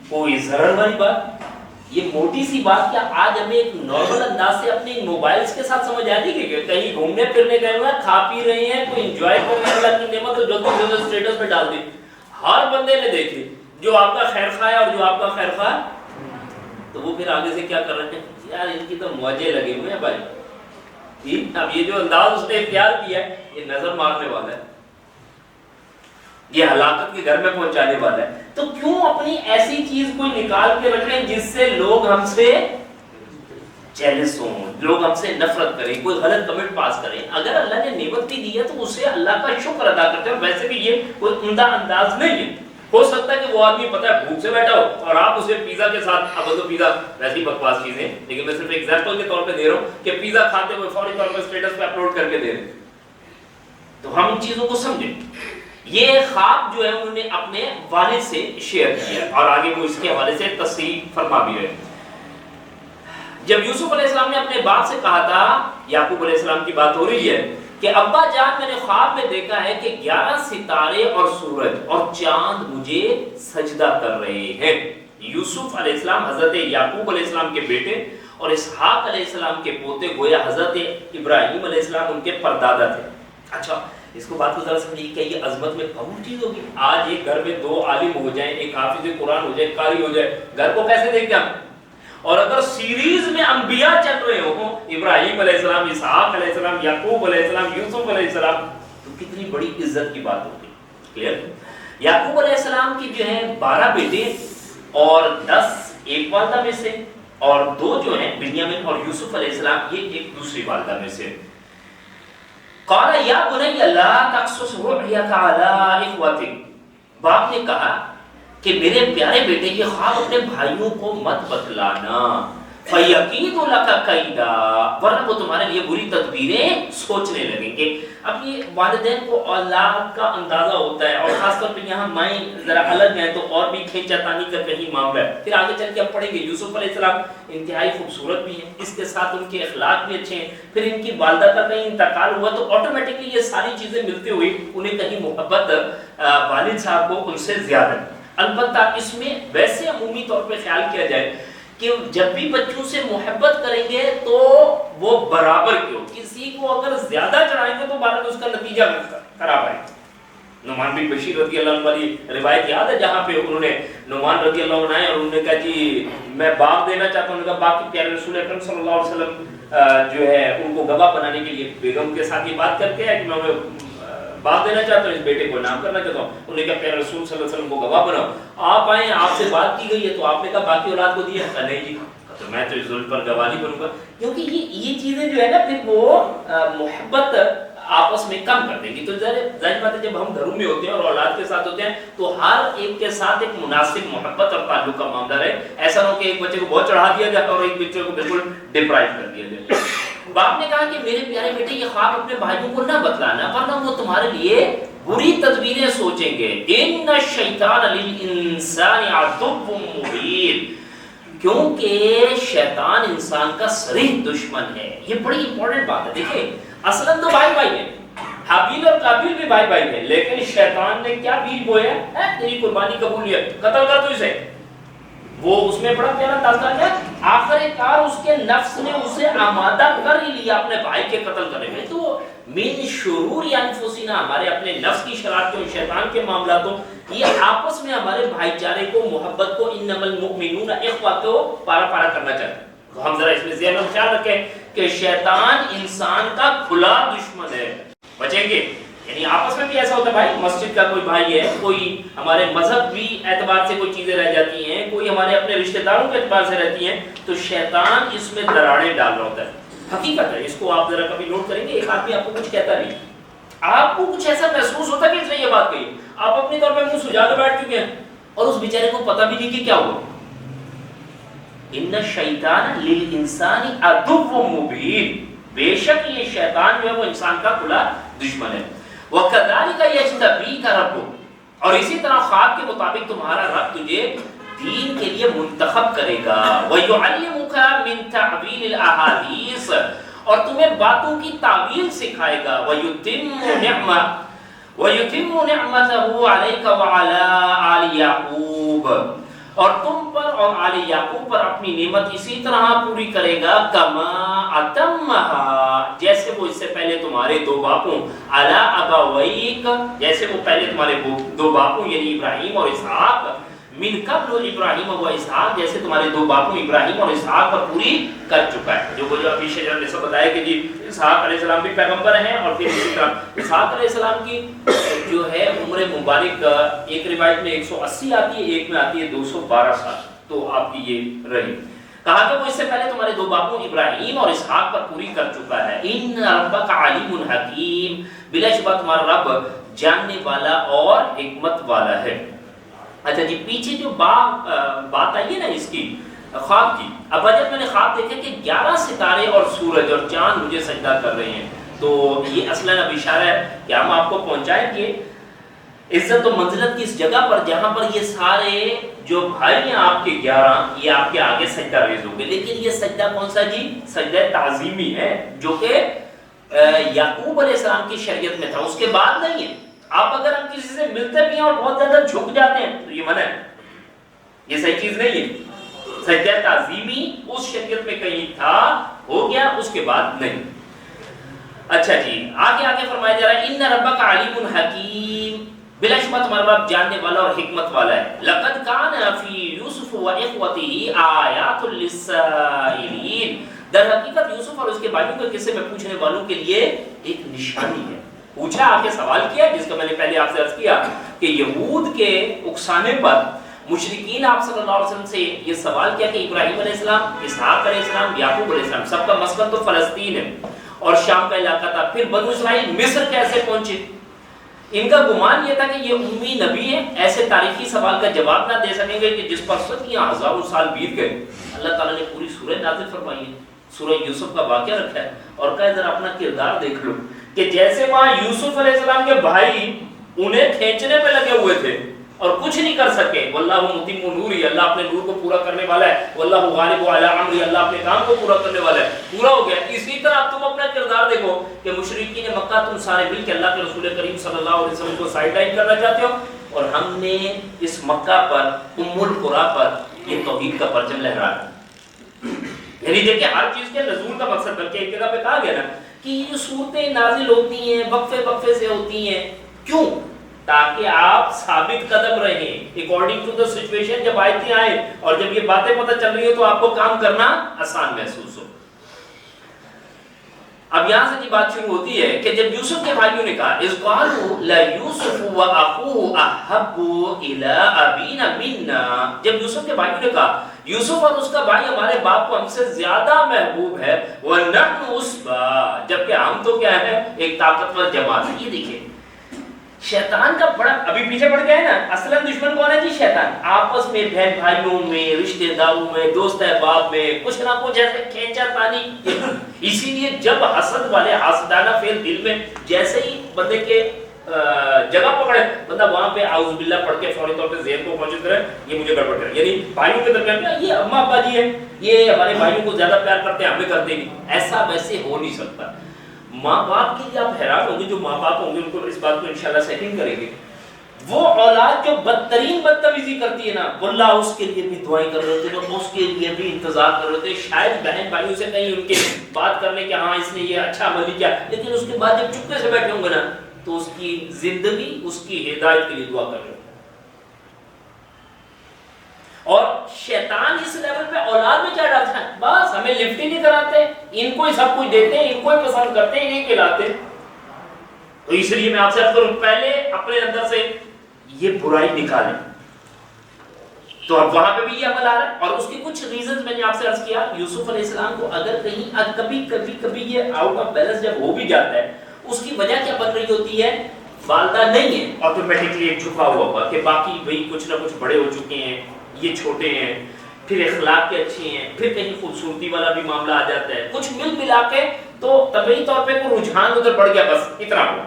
Speaker 1: کوئی ضرر والی بات. یہ موٹی سی بات کیا آج ہمیں ایک نارمل انداز سے اپنے موبائلز کے ساتھ سمجھ آتی ہے کہ کہیں گھومنے پھرنے گئے ہوئے ہیں، کھا پی رہے ہیں، کوئی انجوائے کر رہے ہیں اللہ کی نعمت، تو جلدی جلدی اسٹیٹس پہ ڈال دی. ہر بندے نے دیکھ لی جو آپ کا خیر خواہ ہے اور جو آپ کا خیر خواہ، تو وہ پھر آگے سے کیا کر رہے ہیں؟ یار ان کی تو موجے لگے ہوئے ہیں بھائی. اب یہ جو انداز اس نے اختیار کیا ہے یہ نظر مارنے والا ہے، یہ ہلاکت کے گھر میں پہنچانے والا ہے. تو کیوں اپنی ایسی چیز کوئی نکال کے رکھیں جس سے لوگ ہم سے جیلس ہوں، لوگ ہم سے نفرت کریں، کوئی غلط کمنٹ پاس کریں؟ اگر اللہ نے نعمت بھی دی ہے تو اسے اللہ کا شکر ادا کرتے ہیں. ویسے بھی یہ کوئی عمدہ انداز نہیں ہے. ہو سکتا ہے کہ وہ آدمی پتہ ہے بھوک سے بیٹھا ہو اور آپ اسے پیزا کے ساتھ، اب تو پیزا ویسے ہی بکواس چیزیں، لیکن میں صرف ایگزامپل کے طور پہ دے رہا ہوں کہ پیزا کھاتے ہوئے فوری طور پہ اسٹیٹس پہ اپلوڈ کر کے دے رہے ہیں. تو ہم ان چیزوں کو سمجھیں. یہ خواب جو ہے انہوں نے اپنے والد سے شیئر کیا اور آگے وہ اس کے حوالے سے تصریح فرما بھی رہے. جب یوسف علیہ السلام نے اپنے باپ سے کہا تھا، یعقوب علیہ السلام کی بات ہو رہی ہے کہ ابا جان میں نے خواب میں دیکھا ہے کہ 11 ستارے اور سورج اور چاند مجھے سجدہ کر رہے ہیں. یوسف علیہ السلام حضرت یعقوب علیہ السلام کے بیٹے اور اسحاق علیہ السلام کے پوتے، گویا حضرت ابراہیم علیہ السلام ان کے پردادا تھے. اچھا اس کو بات کو ذرا سمجھیے، کیا یہ عظمت میں کم چیز ہوگی؟ آج ایک گھر میں 2 عالم ہو جائیں، ایک حافظ قرآن ہو جائے، قاری ہو جائے، گھر کو کیسے دیکھتے ہم؟ اور اگر سیریز میں انبیاء چل رہے ہوں، ابراہیم علیہ السلام، اسحاق علیہ السلام، یعقوب علیہ السلام، یوسف علیہ السلام، تو کتنی بڑی عزت کی بات ہوگی. کلیئر؟ یعقوب علیہ السلام کی جو ہے 12 بیٹے اور 10 ایک والدہ میں سے، اور 2 جو ہیں بنیامین اور یوسف علیہ السلام یہ ایک دوسری والدہ میں سے. قال یا بنی لا تقصص رؤیاک علی اخوتک، باپ نے کہا کہ میرے پیارے بیٹے یہ خواب اپنے بھائیوں کو مت بتلانا، فَيَكِيدُ لَكَ كَيْدًا، ورنہ وہ تمہارے لیے بری تدبیریں سوچنے لگیں گے. اب یہ والدین کو اولاد کا اندازہ ہوتا ہے، اور خاص طور پہ یہاں مائیں ذرا الگ ہیں تو اور بھی کھینچا تانی کا کہیں معاملہ ہے. پھر آگے چل کے ہم پڑھیں گے یوسف علیہ السلام انتہائی خوبصورت بھی ہیں، اس کے ساتھ ان کے اخلاق بھی اچھے ہیں. پھر ان کی والدہ کا کہیں انتقال ہوا تو آٹومیٹکلی یہ ساری چیزیں ملتے ہوئے انہیں کہیں محبت والد صاحب کو ان سے زیادہ. البتہ اس میں ویسے عمومی طور پہ خیال کیا جائے کہ جب بھی بچوں سے محبت کریں گے تو وہ برابر کیوں، کسی کو اگر زیادہ چڑھائیں گے تو بعد اس کا نتیجہ خراب آئے. نعمان بن بشیر رضی اللہ عنہ والی روایت یاد ہے جہاں پہ انہوں نے نعمان رضی اللہ عنہ آئے اور انہوں نے کہا جی میں باغ دینا چاہتا ہوں. انہوں نے کہا باغ کے پیارے رسول اکرم صلی اللہ علیہ وسلم جو ہے ان کو گواہ بنانے کے لیے بیگم کے ساتھ یہ بات کرتے ہیں کہ میں باغ دینا چاہتا ہوں، اس بیٹے کو انعام کرنا چاہتا ہوں. انہوں نے کہا پیارے رسول صلی اللہ علیہ وسلم کو گواہ بناؤ، آپ آئیں، آپ سے بات کی گئی ہے تو آپ نے کہا باقی اولاد کو دیا؟ نہیں جی. تو میں تو اس ظلم پر گواہ نہیں بنوں گا، کیونکہ یہ چیزیں جو ہے نا پھر وہ محبت آپس میں کم کر دیں گی. تو ظاہر بات ہے جب ہم گھروں میں ہوتے ہیں اور اولاد کے ساتھ ہوتے ہیں تو ہر ایک کے ساتھ ایک مناسب محبت اور تعلق کا معاملہ رہے. ایسا نہ ہو کہ ایک بچے کو بہت چڑھا دیا جائے اور ایک بچے کو بالکل ڈپرائیو کر دیا جائے. باپ نے کہا کہ میرے پیارے بیٹے یہ خواب اپنے بھائیوں کو نہ بتلانا ورنہ وہ تمہارے لیے بری تدبیریں سوچیں گے. ان الشیطان للانسان عدو مبین، کیونکہ شیطان انسان کا صریح دشمن ہے. یہ بڑی امپورٹنٹ بات ہے. دیکھیں اصلاً تو بھائی بھائی ہیں، حابیل اور قابیل بھی بھائی بھائی ہیں، لیکن شیطان نے کیا بیج بویا ہے؟ تیری قربانی قبول ہے، قتل کر تو اسے. وہ اس میں بڑا پیارا تاثر ہے، آخر کار اس کے نفس نے اسے آمادہ کر ہی لیا اپنے بھائی کے قتل کرنے میں. تو من شرور انفسنا، ہمارے اپنے نفس کی شرارتوں، شیطان کے معاملاتوں، یہ آپس میں ہمارے بھائی چارے کو، محبت کو، انما المؤمنون اخوہ کو پارا پارا کرنا چاہتے ہیں. تو ہم ذرا اس میں ذہن میں خیال رکھیں کہ شیطان انسان کا کھلا دشمن ہے. بچیں گے یعنی آپس میں بھی ایسا ہوتا ہے بھائی، مسجد کا کوئی بھائی ہے، کوئی ہمارے مذہب بھی اعتبار سے کوئی چیزیں رہ جاتی ہیں، کوئی ہمارے اپنے رشتہ داروں کے اعتبار سے رہتی ہیں، تو شیطان اس میں دراڑیں ڈال رہا ہوتا ہے. حقیقت ہے، اس کو آپ ذرا کبھی نوٹ کریں گے. ایک آدمی آپ کو کچھ کہتا نہیں، آپ کو کچھ ایسا محسوس ہوتا ہے کہ اس نے یہ بات کہی، آپ اپنی طور پہ منہ سجا کے بیٹھ چکے ہیں اور اس بیچارے کو پتہ بھی نہیں کہ کیا ہوا. ان الشیطان للانسان عدو مبین، بے شک یہ شیطان جو ہے وہ انسان کا کھلا دشمن ہے. وَكَذَلِكَ يَجْتَبِيكَ رَبُّكَ، اور اسی طرح خواب کے مطابق تمہارا رب تجھے دین کے لیے منتخب کرے گا. وَيُعَلِّمُكَ مِن تَعْوِيلِ الْأَحَادِيثِ، اور تمہیں باتوں کی تعویل سکھائے گا. وَيُتِمُّ نِعْمَتَهُ عَلَيْكَ وَعَلَىٰ آلِ يَعْقُوبَ، اور تم پر اور آل یعقوب پر اپنی نعمت اسی طرح پوری کرے گا. کما اتمھا، جیسے وہ اس سے پہلے تمہارے 2 باپوں، علی ابویک، جیسے وہ پہلے تمہارے 2 باپوں یعنی ابراہیم اور اسحاق، من قبل ابراہیم و اسحاق، جیسے تمہارے 2 باپوں ابراہیم اور اسحاق پر پوری کر چکا ہے. جو ابھی شجر نے سب بتایا کہ جی اسحاق علیہ السلام بھی پیغمبر ہیں، اور پھر اسی طرح اسحاق علیہ السلام کی جو ہے عمر مبارک ایک روایت میں 180 آتی ہے، ایک میں آتی ہے 212 سال، تو آپ کی یہ رہی. کہا کہ وہ اس سے پہلے تمہارے 2 باپوں ابراہیم اور اسحاق پر پوری کر چکا ہے. ان ربک علیم حکیم، بلا شبہ تمہارا رب جاننے والا اور حکمت والا ہے. اچھا جی، پیچھے جو بات آئی ہے نا اس کی خواب کی، اب جب میں نے خواب دیکھا کہ 11 ستارے اور سورج اور چاند مجھے سجدہ کر رہے ہیں، تو یہ اصلاً اب اشارہ ہے کہ ہم آپ کو پہنچائیں گے عزت و منزلت کی اس جگہ پر جہاں پر یہ سارے جو بھائی ہیں آپ کے 11 یہ آپ کے آگے سجدہ ریز ہوں گے. لیکن یہ سجدہ کون سا جی؟ سجدہ تعظیمی ہے جو کہ یعقوب علیہ السلام کی شریعت میں تھا، اس کے بعد نہیں ہے. آپ اگر ہم کسی سے ملتے بھی ہیں اور بہت زیادہ جھک جاتے ہیں تو یہ منع ہے، یہ صحیح چیز نہیں ہے. سجدہ تعظیمی اس شریعت میں کہیں تھا، ہو گیا، اس کے بعد نہیں. اچھا جی، آگے فرمایا جا رہا ہے ان ربک علیم حکیم، بلا شبہ تمہارا رب جاننے والا اور حکمت والا ہے. لقد کان فی یوسف و اخوتہ آیات للسائلین، در حقیقت یوسف اور اس کے بھائیوں کے قصے میں پوچھنے والوں کے لیے ایک نشانی ہے. پوچھا، آ کے سوال کیا، جس کا میں نے پہلے آپ سے عرض کیا کہ یہود کے اکسانے پر مشرکین آپ صلی اللہ علیہ وسلم سے یہ سوال کیا کہ ابراہیم علیہ السلام، اسحاق علیہ السلام، یعقوب علیہ السلام سب کا مسکن تو فلسطین ہے اور شام کا علاقہ تھا، پھر بنو اسرائیل مصر کیسے پہنچے؟ ان کا گمان یہ تھا کہ یہ امی نبی ہیں، ایسے تاریخی سوال کا جواب نہ دے سکیں گے کہ جس پر صدیاں ہزاروں سال بیت گئے. اللہ تعالیٰ نے پوری سورہ نازل فرمائی ہے، سورہ یوسف کا واقعہ رکھا ہے اور کہا ذرا اپنا کردار دیکھ لو کہ جیسے وہاں یوسف علیہ السلام کے بھائی انہیں کھینچنے پہ لگے ہوئے تھے اور کچھ نہیں کر سکے، واللہ متم نورہ، اللہ اپنے نور کو پورا کرنے والا ہے، واللہ غالب علی امرہ، اللہ اپنے کام کو پورا کرنے والا ہے، پورا ہو گیا. اسی طرح تم اپنا کردار دیکھو کہ مشرکین مکہ تم سارے مل کے اللہ کے رسول کریم صلی اللہ علیہ وسلم کو سائیڈ لائن کرنا چاہتے ہو، اور ہم نے اس مکہ پر ام القریٰ پر یہ توحید کا پرچم لہرایا. یعنی دیکھیں ہر چیز کے نزول کا مقصد، بلکہ ایک جگہ پہ کہا گیا نا کہ یہ صورتیں نازل ہوتی ہیں وقفے سے ہوتی ہیں، کیوں؟ تاکہ آپ ثابت قدم رہیں اکارڈنگ ٹو دا سچویشن. جب آیتیں آئیں اور جب یہ باتیں پتہ چل رہی ہو تو آپ کو کام کرنا آسان محسوس ہو. اب یہاں سے بات شروع ہوتی ہے کہ جب یوسف کے بھائیوں نے کہا اذ قالوا لَيُوسُفُ وَأَخُوهُ أَحَبُّ إِلَىٰ أَبِينَا مِنَّا، جب یوسف کے بھائیوں نے کہا یوسف اور اس کا بھائی ہمارے باپ کو ہم سے زیادہ محبوب ہے، وَنَحْنُ عُصْبَةٌ، جبکہ ہم تو کیا ہے ایک طاقتور جماعت ہے. یہ دیکھیں شیطان کا بڑا ابھی پیچھے پڑ گیا ہے نا، اصلا دشمن کون ہے جی؟ شیطان. آپس میں بہن بھائیوں میں، رشتہ داروں میں، دوست احباب میں کچھ نہ کچھ ایسے کھینچا تانی. اسی لیے جب حسد والے حاسدانہ فعل دل میں جیسے ہی بندے کے جگہ پکڑے، بندہ وہاں پہ اعوذ باللہ پڑھ کے فوری طور پہ ذہن کو موجود کرے یہ مجھے گڑبڑ کرے. یعنی بھائیوں کے درمیان میں یہ اماں ابا جی ہیں، یہ ہمارے بھائیوں کو زیادہ پیار کرتے ہیں، ہمیں کرتے نہیں. ایسا ویسے ہو نہیں سکتا. ماں باپ کے لیے آپ حیران ہوں گے، جو ماں باپ ہوں گے ان کو اس بات کو انشاءاللہ سیکنڈ کریں گے. وہ اولاد جو بدترین بدتمیزی کرتی ہے نا، واللہ اس کے لیے بھی دعائیں کر رہے تھے، اس کے لیے بھی انتظار کر رہے تھے. شاید بہن بھائیوں سے کہیں ان کے بات کرنے کہ ہاں اس نے یہ اچھا عمل کیا، لیکن اس کے بعد جب چپکے سے بیٹھے ہوں گے نا تو اس کی زندگی، اس کی ہدایت کے لیے دعا کر رہے ہوں. اور شیطان اس لیول پہ اولاد میں کیا ڈالتا ہے، بس ہمیں لفٹ ہی نہیں کراتے، ان کو ہی سب کچھ دیتے ہیں، ان کو ہی پسند کرتے ہیں، انہیں کھلاتے. تو اس لیے میں آپ سے عرض کروں پہلے اپنے اندر سے یہ برائی نکالیں. تو اب وہاں پہ بھی یہ عمل آ رہا ہے اور اس کے کچھ ریزنز میں نے آپ سے عرض کیا. یوسف علیہ السلام کو اگر کہیں کبھی یہ آؤٹ آف بیلنس جب ہو بھی جاتا ہے، اس کی وجہ کیا بن رہی ہوتی ہے؟ والدہ نہیں ہے آٹومیٹکلی ایک چھپا ہوا ہوگا کہ باقی بھائی کچھ نہ کچھ بڑے ہو چکے ہیں، یہ چھوٹے ہیں، پھر اخلاق کے اچھے ہیں، پھر کہیں خوبصورتی والا بھی معاملہ آ جاتا ہے، کچھ مل ملا کے تو طبعی طور پہ کوئی رجحان ادھر بڑھ گیا، بس اتنا ہو.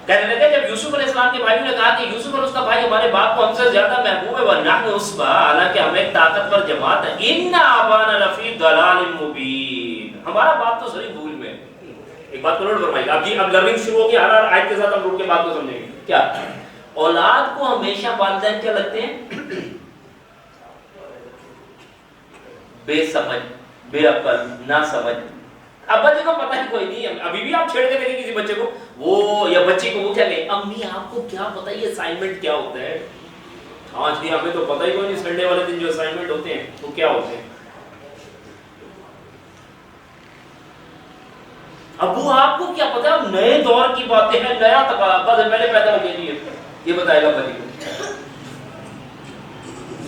Speaker 1: کہنے لگے جب یوسف علیہ السلام کے بھائیوں نے کہا کہ یوسف اور اس کا بھائی ہمارے باپ کو ہم سے زیادہ محبوب ہے، وَنَحْنُ عُصْبَةٌ، حالانکہ ہم ایک طاقتور جماعت ہے، إِنَّ أَبَانَا لَفِي ضَلَالٍ مُبِينٍ، ہمارا باپ تو صحیح بھول میں. ایک بات کو نوٹ فرمائیے اب جی، اب لرننگ شروع ہوگی، ہر آیت کے ساتھ ہم روٹ کے بات کو سمجھیں گے. کیا اولاد کو ہمیشہ والدین کیا لگتے ہیں؟ بے سمجھ، بے عقل، نہ سمجھ. ابا جی کو پتہ ہی کوئی نہیں ہے. ابھی بھی آپ چھیڑ کے دیکھیں کسی بچے کو، وہ یا بچی کو، وہ کیا کہے امی آپ کو کیا پتہ یہ اسائنمنٹ کیا ہوتا ہے؟ ہاں جی ہمیں تو پتہ ہی کوئی نہیں، سنڈے والے دن جو اسائنمنٹ ہوتے ہیں وہ کیا ہوتے ہیں. ابو آپ کو کیا پتہ، اب نئے دور کی باتیں ہیں، نیا تقاضا سے پہلے پیدا ہو گئی ہے، یہ بتائے گا بچی کو.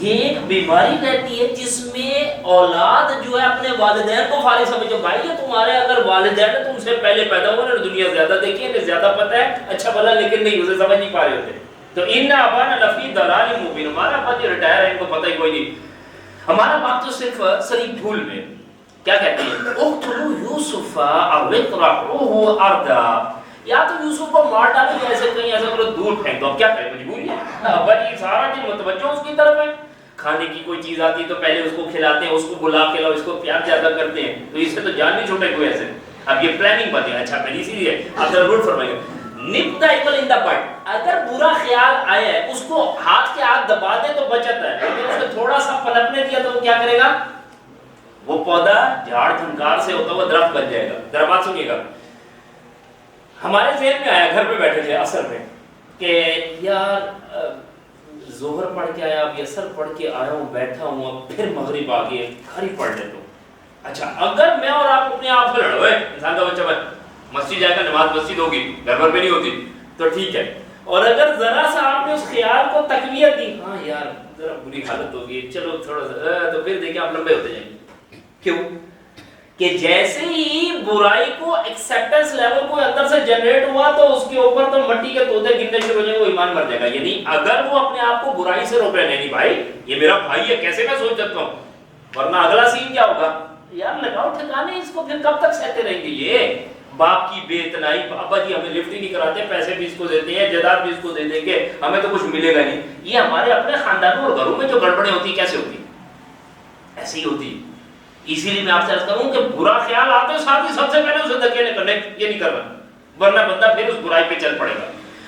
Speaker 1: یہ ایک بیماری رہتی ہے جس میں اولاد جو ہے اپنے والدین کو فارغ سمجھو. بھائی یہ تمہارے اگر والدین تم سے پہلے پیدا ہوئے نا، دنیا زیادہ دیکھی ہے، زیادہ پتہ ہے اچھا بھلا، لیکن نہیں اسے سمجھ نہیں پا رہے ہوتے. تو ان ابانا لفی ضلال مبین، ہمارا ابا جو ریٹائر ہے ان کو پتہ ہی کوئی نہیں. ہمارا باپ تو صرف بھول میں کیا کہتے ہیں اقتلوا یوسف او اطرحوه ارضا، یا تو یوسف کو مار ڈالو یا ایسے کہیں ایسا کرو دور پھینک دو. اب کیا کریں، مجبوری ہے. ابا جی سارا دن متوجہ اس کی طرف ہے، کھانے کی کوئی چیز آتی تو پہلے اس کو کھلاتے ہیں، اس کو بلا کے لاؤ، اس کو پیار زیادہ کرتے ہیں، تو اس سے تو جان نہیں چھوٹے کوئی ایسے. اب یہ پلاننگ بات ہے. اچھا پہلی سی ہے آپ ذرا نوٹ فرمائیے، نپ دا ایپل ان دا بٹ، اگر برا خیال آیا ہے اس کو ہاتھ کے ہاتھ دبا دے تو بچت ہے، لیکن اس نے تھوڑا سا پلٹنے دیا تو وہ کیا کرے گا، وہ پودا جھاڑ جھنکار سے ہوتا ہوا درخت بن جائے گا. ذرا بات سنیے گا. ہمارے ذہن میں آیا گھر پہ بیٹھے تھے اثر میں کہ یار ظہر پڑھ کے آیا، اب اثر پڑھ کے آیا ہوں، بیٹھا ہوں، اب پھر مغرب آ گئی، گھر ہی پڑھ لیتا ہوں. اچھا اگر میں اور آپ اپنے آپ کو لڑوے، انسان کا بچہ مسجد جائے گا، نماز مسجد ہوگی، گھر پر بھی نہیں ہوتی تو ٹھیک ہے. اور اگر ذرا سا آپ نے اس خیال کو تقویت دی، ہاں یار ذرا بری حالت ہوگی، چلو تھوڑا سا، تو پھر دیکھیں آپ لمبے ہوتے جائیں گے. کیوں کہ جیسے ہی برائی کو ایکسیپٹنس لیول کو اندر سے جنریٹ ہوا تو اس کے اوپر تو مٹی کے تودے گرنے شروع ہو جائیں گے، وہ ایمان مر جائے گا. یعنی اگر وہ اپنے آپ کو برائی سے روک رہے نہیں بھائی یہ میرا بھائی ہے، کیسے میں سوچ سکتا ہوں، ورنہ اگلا سین کیا ہوگا، یار لگاؤ ٹھکانے اس کو، پھر کب تک سہتے رہیں گے. یہ باپ کی بے اتنائی، ابا جی ہمیں لفٹ ہی نہیں کراتے، پیسے بھی اس کو دیتے ہیں، جائیداد بھی اس کو دے دیں گے، ہمیں تو کچھ ملے گا نہیں. یہ ہمارے اپنے خاندانوں اور گھروں میں جو گڑبڑیں ہوتی کیسے ہوتی، ایسے ہی ہوتی. اسی لیے میں آپ سے عرض کروں کہ برا خیال آتے ساتھ ہی سب سے پہلے اسے دھکیلے کرنے، یہ نہیں کرنا، ورنہ بندہ پھر اس برائی پہ چل پڑے گا.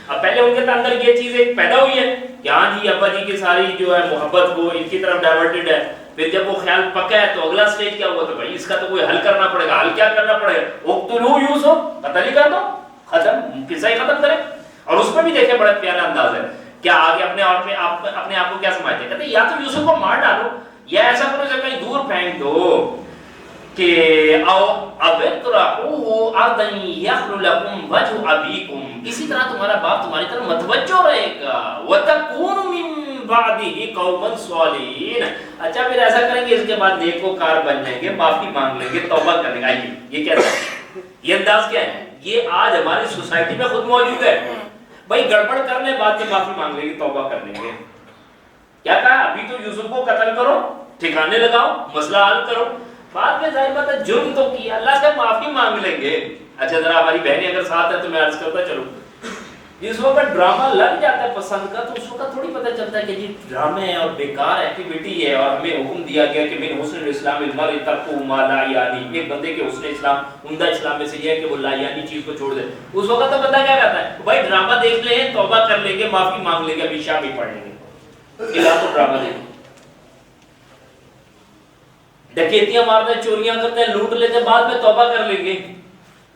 Speaker 1: اب پہلے ان کے اندر یہ چیز ایک پیدا ہوئی ہے کہ ہاں جی ابا جی کی ساری جو ہے محبت وہ ان کی طرف ڈائیورٹڈ ہے. پھر جب وہ خیال پکا ہے تو اگلا سٹیج کیا ہوا، تو بھائی اس کا تو کوئی حل کرنا پڑے گا. حل کیا کرنا پڑے گا، اقتلوا یوسف، قتل ہی کر دو، ختم، قصہ ہی ختم کرے. اور اس میں بھی دیکھیں بڑا پیارا انداز ہے، کیا آگے اپنے آپ کو کیا سمجھتے ہیں، کہتے ہیں یا تو یوسف کو مار ڈالو یا ایسا کرو اسے کہیں دور پھینک دو کہ او ابترحوه ارضا یخل لکم وجه ابیکم، اسی طرح تمہارا باپ تمہاری طرف متوجہ رہے گا، وتکونوا من بعدہ قوما صالحین. اچھا پھر ایسا کریں گے اس کے بعد نیکوکار بن جائیں گے، معافی مانگ لیں گے، توبہ کر لیں گے. آئیے یہ کیسا ہے، یہ انداز کیا ہے، یہ آج ہماری سوسائٹی میں خود موجود ہے. بھائی گڑبڑ کرنے بعد میں معافی مانگ لیں گے، توبہ کر لیں گے. کیا کہا، ابھی تو یوسف کو قتل کرو، ٹھکانے لگاؤ، مسئلہ حل کرو، بعد میں ظاہر بات ہے جرم تو کیا، اللہ سے معافی مانگ لیں گے. اچھا ذرا ہماری بہنیں اگر ساتھ ہیں تو میں عرض کرتا چلوں، جس وقت ڈرامہ لگ جاتا ہے پسند کا تو اس وقت تھوڑی پتہ چلتا ہے کہ جی ڈرامے ہے اور بیکار ایکٹیویٹی ہے، اور ہمیں حکم دیا گیا کہ من حسن الاسلام المرء ترک ما لا یعنی، ایک بندے کے حسن اسلام، عمدہ اسلام میں سے یہ ہے کہ وہ لا یعنی چیز کو چھوڑ دے. اس وقت تو بندہ کیا کہتا ہے، بھائی ڈرامہ دیکھ لیں، توبہ کر لیں گے، معافی مانگ لیں گے، ابھی شاہ بھی پڑھ لیں گے، تو ڈرامہ دیکھ ڈکیتیاں مارتے، چوریاں کرتے، لوٹ لیتے، بعد میں توبہ کر لیں گے.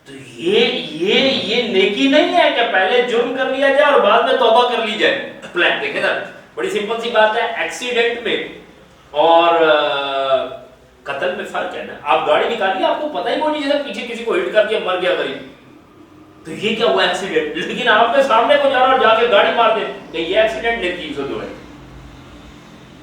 Speaker 1: تو یہ نیکی نہیں ہے کہ پہلے جرم کر لیا جائے اور بعد میں توبہ کر لی جائے. پلان دیکھیں نا، بڑی سمپل سی بات ہے، ایکسیڈنٹ میں اور قتل میں فرق ہے نا. آپ گاڑی نکالیے، آپ کو پتہ ہی نہیں چلا، پیچھے کسی کو ہٹ کر دیا، مر گیا قریب، تو یہ کیا ہوا ایکسیڈنٹ. لیکن آپ کے سامنے کو جا رہا اور جا کے گاڑی مار دے کہ یہ ایکسیڈنٹ نیکی سے دو ہے.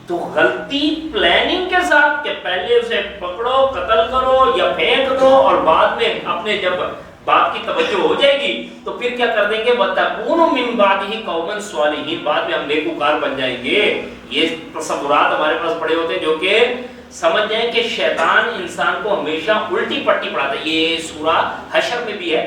Speaker 1: تو غلطی پلاننگ کے ساتھ کہ پہلے اسے پکڑو، قتل کرو یا پھینک دو، اور بعد میں اپنے جب باپ کی توجہ ہو جائے گی تو پھر کیا کر دیں گے، وَتَكُونُ مِن بَعْدِهِ قَوْمًا صَالِحِينَ، بعد میں ہم نیکوکار بن جائیں گے. یہ تصورات ہمارے پاس پڑے ہوتے ہیں جو کہ سمجھ جائیں کہ شیطان انسان کو ہمیشہ الٹی پٹی پڑھاتا ہے. یہ سورہ حشر میں بھی ہے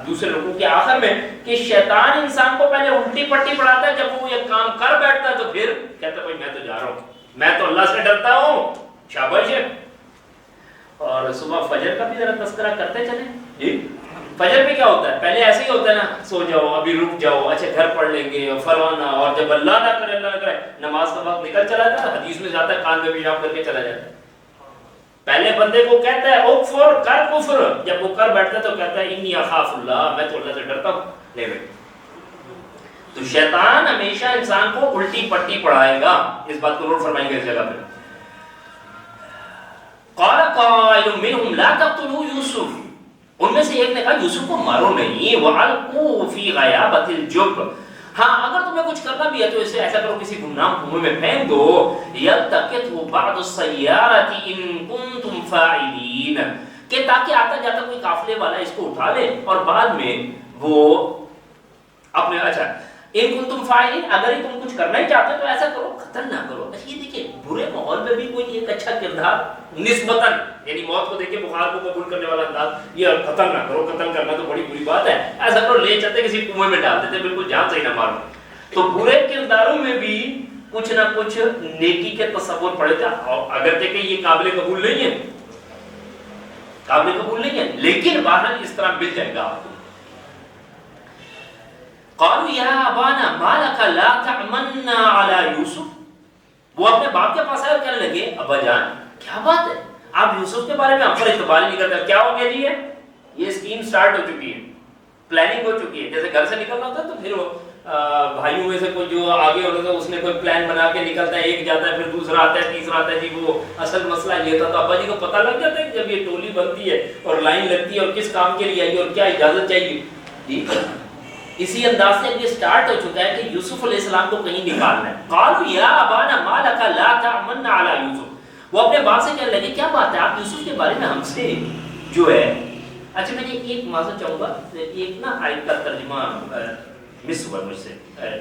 Speaker 1: دوسرے لوگوں کے آخر میں کہ شیطان انسان کو پہلے الٹی پٹی پڑھاتا ہے، جب وہ یہ کام کر بیٹھتا ہے تو پھر کہتا ہے بھائی میں تو جا رہا ہوں، میں تو اللہ سے ڈرتا ہوں، شاباش ہے. اور صبح فجر کا بھی ذرا تذکرہ کرتے چلیں. جی فجر میں کیا ہوتا ہے، پہلے ایسے ہی ہوتا ہے نا، سو جاؤ، ابھی رک جاؤ، اچھا گھر پڑھ لیں گے اور فلانا، اور جب اللہ نہ کرے اللہ نہ کرے نماز کا وقت نکل چلا جاتا ہے، حدیث میں جاتا ہے کان میں پیشاب کر کے چلا جاتا ہے. پہلے بندے کو کہتا ہے اکفر، کر کفر، جب وہ کر بیٹھتا ہے تو کہتا ہے انی اخاف اللہ، میں تو اللہ سے ڈرتا ہوں. لے بھائی، تو شیطان ہمیشہ انسان کو الٹی پٹی پڑھائے گا. اس بات کو نوٹ فرمائیں گے اس جگہ پہ. قال قائل منهم لا تقتلوا یوسف، ان میں سے ایک نے کہا یوسف کو مارو نہیں، وَأَلْقُوهُ فِي غَيَابَتِ الْجُبِّ، ہاں اگر تمہیں کچھ کرنا بھی ہے تو اسے ایسا کرو کسی گمنام کنویں میں پھینک دو. يَلْتَقِطْهُ بَعْضُ السَّيَّارَةِ إِن كُنتُمْ فَاعِلِينَ، کہ تاکہ آتا جاتا کوئی قافلے والا اس کو اٹھا لے اور بعد میں وہ اپنے. اچھا ان کنتم فاعلین، اگر ہی تم کچھ کرنا ہی چاہتے ہو تو ایسا کرو، قتل نہ کرو. یہ دیکھیں برے ماحول میں بھی کوئی ایک اچھا کردار نسبتاً، یعنی موت کو دیکھ کے بخار کو قبول کرنے والا انداز، یہ قتل نہ کرو، قتل کرنا تو بڑی بری بات ہے، ایسا کرو لے چلتے کسی کنویں میں ڈال دیتے، بالکل جان سے ہی نہ مارو. تو برے کرداروں میں بھی کچھ نہ کچھ نیکی کے تصور پڑے تھے، اگرچہ کہ یہ قابل قبول نہیں ہے، قابل قبول نہیں ہے، لیکن بہرحال اس طرح مل جائے گا آپ کو. قالوا یا ابانا ما لک لا تعمنا علی یوسف، وہ اپنے باپ کے پاس آئے اور کہنے لگے ابا جان کیا بات ہے، آپ یوسف کے بارے میں ہم پر اعتبار نہیں کرتے. کیا ہو گیا جی؟ یہ اسکیم سٹارٹ ہو چکی ہے، پلاننگ ہو چکی ہے. جیسے گھر سے نکلنا ہوتا ہے تو پھر بھائیوں میں سے کوئی جو آگے ہوتا ہے اس نے کوئی پلان بنا کے نکلتا ہے، ایک جاتا ہے پھر دوسرا آتا ہے تیسرا آتا ہے. جی وہ اصل مسئلہ یہ تھا. تو ابا جی کو پتہ لگ جاتا ہے جب یہ ٹولی بنتی ہے اور لائن لگتی ہے اور کس کام کے لیے آئی اور کیا اجازت چاہیے. جی اسی انداز سے یہ سٹارٹ ہو چکا ہے کہ یوسف علیہ السلام کو کہیں نکالنا ہے. قالوا یا ابانا ما لک لا تعمنا علی یوسف، وہ اپنے باپ سے کہنے لگے کیا بات ہے آپ یوسف کے بارے میں ہم سے جو ہے. اچھا میں نے ایک معذرت چاہوں گا، ایک نا آیت کا ترجمہ مس ہوا مجھ سے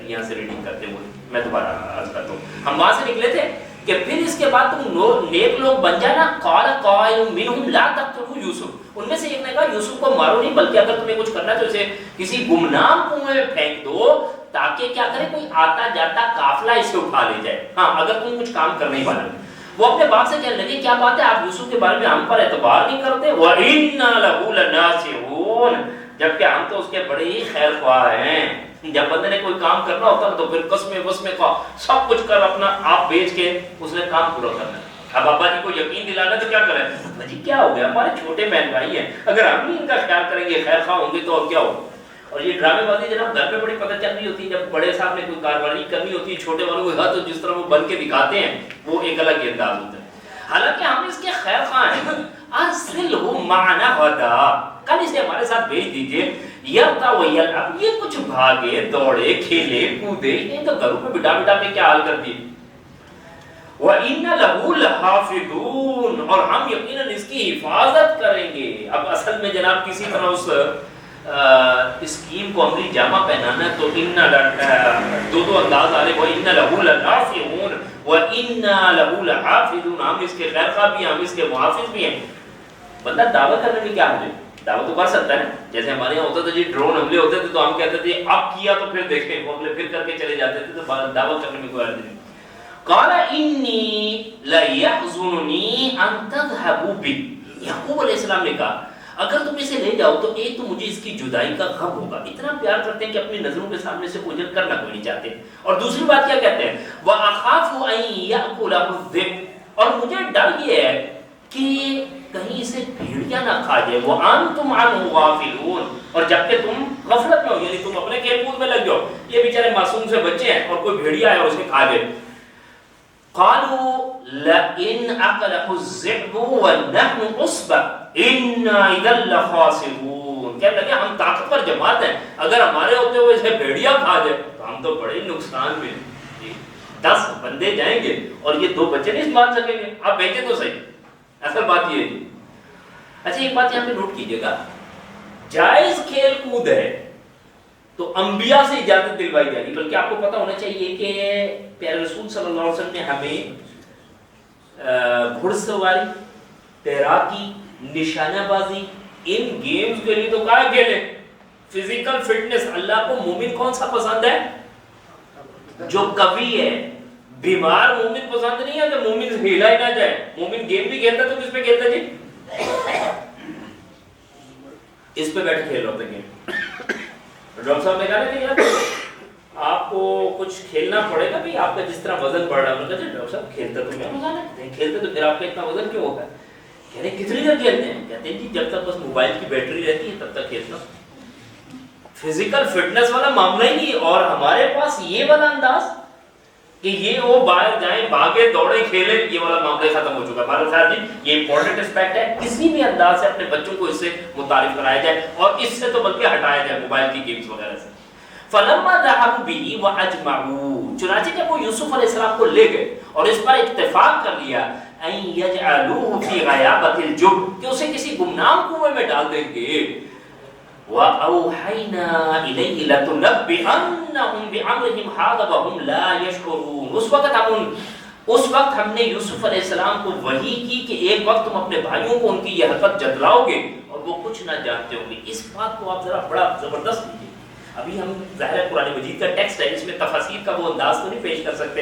Speaker 1: یہاں سے ریڈنگ کرتے ہوئے، میں دوبارہ عرض کرتا ہوں. ہم وہاں سے نکلے تھے کہ پھر اس کے بعد تم نیک لوگ بن جانا. قال قائل منهم لا تقتلوا یوسف، ان میں سے ایک نے کہا یوسف کو مارو نہیں، بلکہ اگر تمہیں کچھ کرنا ہے تو اسے کسی گمنام کنویں میں پھینک دو تاکہ کیا کرے کوئی آتا جاتا قافلہ اسے اٹھا لے جائے. ہاں اگر تم کچھ کام کرنے والے. وہ اپنے باپ سے کہنے لگے کیا بات ہے آپ یوسف کے بارے میں ہم پر اعتبار نہیں کرتے. وَإِنَّا لَهُ لَنَاصِحُونَ، جبکہ ہم تو اس کے بڑے ہی خیر خواہ ہیں. جب بندے نے کوئی کام کرنا ہوتا ہے تو پھر قسمیں وسمیں کا سب کچھ کر اپنا آپ بیچ کے اس نے کام پورا کرنا ہے. اب ابا جی کو یقین دلانا تو کیا کریں، ابا جی کیا ہو گیا ہمارے چھوٹے بہن بھائی ہیں، اگر ہم ہی ان کا خیال کریں گے خیر خواہ ہوں گے تو اب کیا ہوگا. اور یہ ڈرامے بازی جناب گھر پہ بڑی پتہ چل رہی ہوتی ہے، جب بڑے صاحب نے کوئی کارروائی کرنی ہوتی ہے چھوٹے والوں کو تو جس طرح وہ بن کے دکھاتے ہیں وہ ایک الگ ہی انداز ہوتا ہے. حالانکہ ہم اس کے خیر خواہ ہیں. ارسلہ معنا غدا، کل اسے ہمارے ساتھ بھیج دیجئے. یرتا ویلعب، یہ کچھ بھاگے دوڑے کھیلے کودے، یہ تو گھروں پہ بٹا بٹا کے کیا حال کر دیے. وَإِنَّ لَهُ لَحَافِظُونَ، اور ہم یقیناً اس کی حفاظت کریں گے. اب اصل میں جناب کسی طرح اس اسکیم کو عملی جامہ پہنانا ہے تو دو انداز آ رہے. وَإِنَّ لَهُ لَحَافِظُونَ وَإِنَّا لَهُ لَحَافِظُونَ، ہم اس کے خیر خواہ بھی ہیں، ہم اس کے محافظ بھی ہیں. بندہ دعویٰ کرنے میں کیا مجھے دعویٰ تو کر سکتا ہے نا. جیسے ہمارے یہاں ہوتا تھا جی ڈرون حملے ہوتے تھے تو ہم کہتے تھے اب کیا تو پھر دیکھیں، وہ حملے پھر کر کے چلے جاتے تھے، تو دعویٰ کرنے میں کوئی حرج نہیں. قال انی لیحزننی ان تذهبوا بی، یعقوب علیہ السلام نے کہا اگر تم اسے لے جاؤ تو ایک تو مجھے اس کی جدائی کا غم ہوگا، اتنا پیار کرتے ہیں کہ اپنی نظروں کے سامنے سے اوجھل کرنا کوئی نہیں چاہتے. اور دوسری بات کیا کہتے ہیں، وَأَخَافُ أَن يَأْكُلَهُ الذِّئْبُ، اور مجھے ڈر یہ ہے کہ کہیں اسے بھیڑیا نہ کھا جائے. وَأَنْتُمْ عَنْهُ غَافِلُونَ، اور جبکہ تم غفلت میں ہو، یعنی تم اپنے کھیل کود میں لگ جاؤ، یہ بیچارے معصوم سے بچے ہیں اور کوئی بھیڑیا ہے اور اسے کھا جائے. قالوا لئن أكله الذئب ونحن عصبة إنا إذا لخاسرون، کہنے لگے ہم طاقتور جماعت ہیں، اگر ہمارے ہوتے ہوئے اسے بھیڑیا کھا جائے تو ہم تو بڑے نقصان میں. 10 بندے جائیں گے اور یہ 2 بچے نہیں مان سکیں گے، آپ بھیجیں تو صحیح. اصل بات یہ ہے. اچھا ایک بات یہاں پہ نوٹ کیجئے گا، جائز کھیل کود ہے تو انبیاء سے اجازت دلوائی جائے گی. بلکہ آپ کو پتا ہونا چاہیے کہ پیارے رسول صلی اللہ علیہ وسلم نے ہمیں گھڑ سواری، تیراکی، نشانہ بازی، ان گیمز کے لیے تو کہا کھیلے. فزیکل فٹنس، اللہ کو مومن کون سا پسند ہے؟ جو قوی ہے. بیمار مومن پسند نہیں ہے کہ مومن ہلا ہی نہ جائے. مومن گیم بھی کھیلتا تو کس پہ کھیلتا جی؟ اس پہ بیٹھ کھیل رہا تھا گیم. ڈاکٹر صاحب نے کہا کہ یار آپ کو کچھ کھیلنا پڑے گا بھی، آپ کا جس طرح وزن بڑھ رہا ہے. کہتے ہیں ڈاکٹر صاحب کھیلتا تو میں روزانہ نہیں کھیلتے تو پھر آپ کا اتنا وزن کیوں ہوگا؟ کہہ رہے کتنی دیر کھیلتے ہیں؟ کہتے ہیں جی جب تک بس موبائل کی بیٹری رہتی ہے تب تک کھیلنا. فزیکل فٹنس والا معاملہ ہی نہیں. اور ہمارے پاس یہ والا انداز کہ یہ وہ باہر جائیں بھاگے دوڑے کھیلیں، یہ والا معاملہ ختم ہو چکا ہے. ہمارے خیال جی یہ امپورٹنٹ اسپیکٹ ہے، کسی بھی انداز سے اپنے بچوں کو اس سے متعارف کرایا جائے اور اس سے تو بلکہ ہٹایا جائے موبائل کی گیمز وغیرہ سے. فَلَمَّا ذَهَبُوا بِهِ وَأَجْمَعُوا، چنانچہ جب وہ یوسف علیہ السلام کو لے گئے اور اس پر اتفاق کر لیا أَن يَجْعَلُوهُ فِي غَيَابَةِ الْجُبِّ، کہ اسے کسی گمنام کنویں میں ڈال دیں گے. وَأَوْحَيْنَا إِلَيْهِ لَتُنَبِّئَنَّهُمْ بِأَمْرِهِمْ هَذَا وَهُمْ لَا يَشْعُرُونَ اس وقت ہم نے یوسف علیہ السلام کو وحی کی کہ ایک وقت تم اپنے بھائیوں کو ان کی یہ حرکت جتلاؤ گے اور وہ کچھ نہ جانتے ہوں گے. اس بات کو آپ ذرا بڑا زبردست لیجیے. ابھی ہم ظاہر ہے قرآن مجید کا ٹیکسٹ ہے, اس میں تفاسیر کا وہ انداز تو نہیں پیش کر سکتے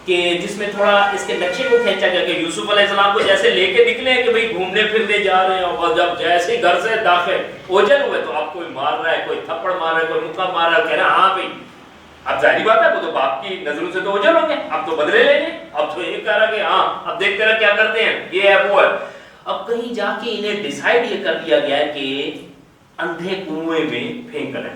Speaker 1: کہ جس میں تھوڑا اس کے نقشے کو کھینچا گیا کہ یوسف علیہ السلام کو جیسے لے کے نکلے کہ بھئی گھومنے پھرنے جا رہے ہیں, اور جب جیسے گھر سے داخل اوجل ہوئے تو آپ کوئی مار رہا ہے, کوئی تھپڑ مار رہا ہے, کوئی مکہ مار رہا ہے, کہہ رہا ہے ہاں بھئی اب ظاہری بات ہے وہ تو باپ کی نظروں سے تو اوجل ہوں گے, اب تو بدلے لیں گے, اب تو یہ کہہ رہا کہ ہاں اب دیکھتے رہا کیا کرتے ہیں, یہ ہے وہ ہے. اب کہیں جا کے انہیں ڈیسائیڈ یہ کر دیا گیا ہے کہ اندھے کنویں میں پھینک کریں.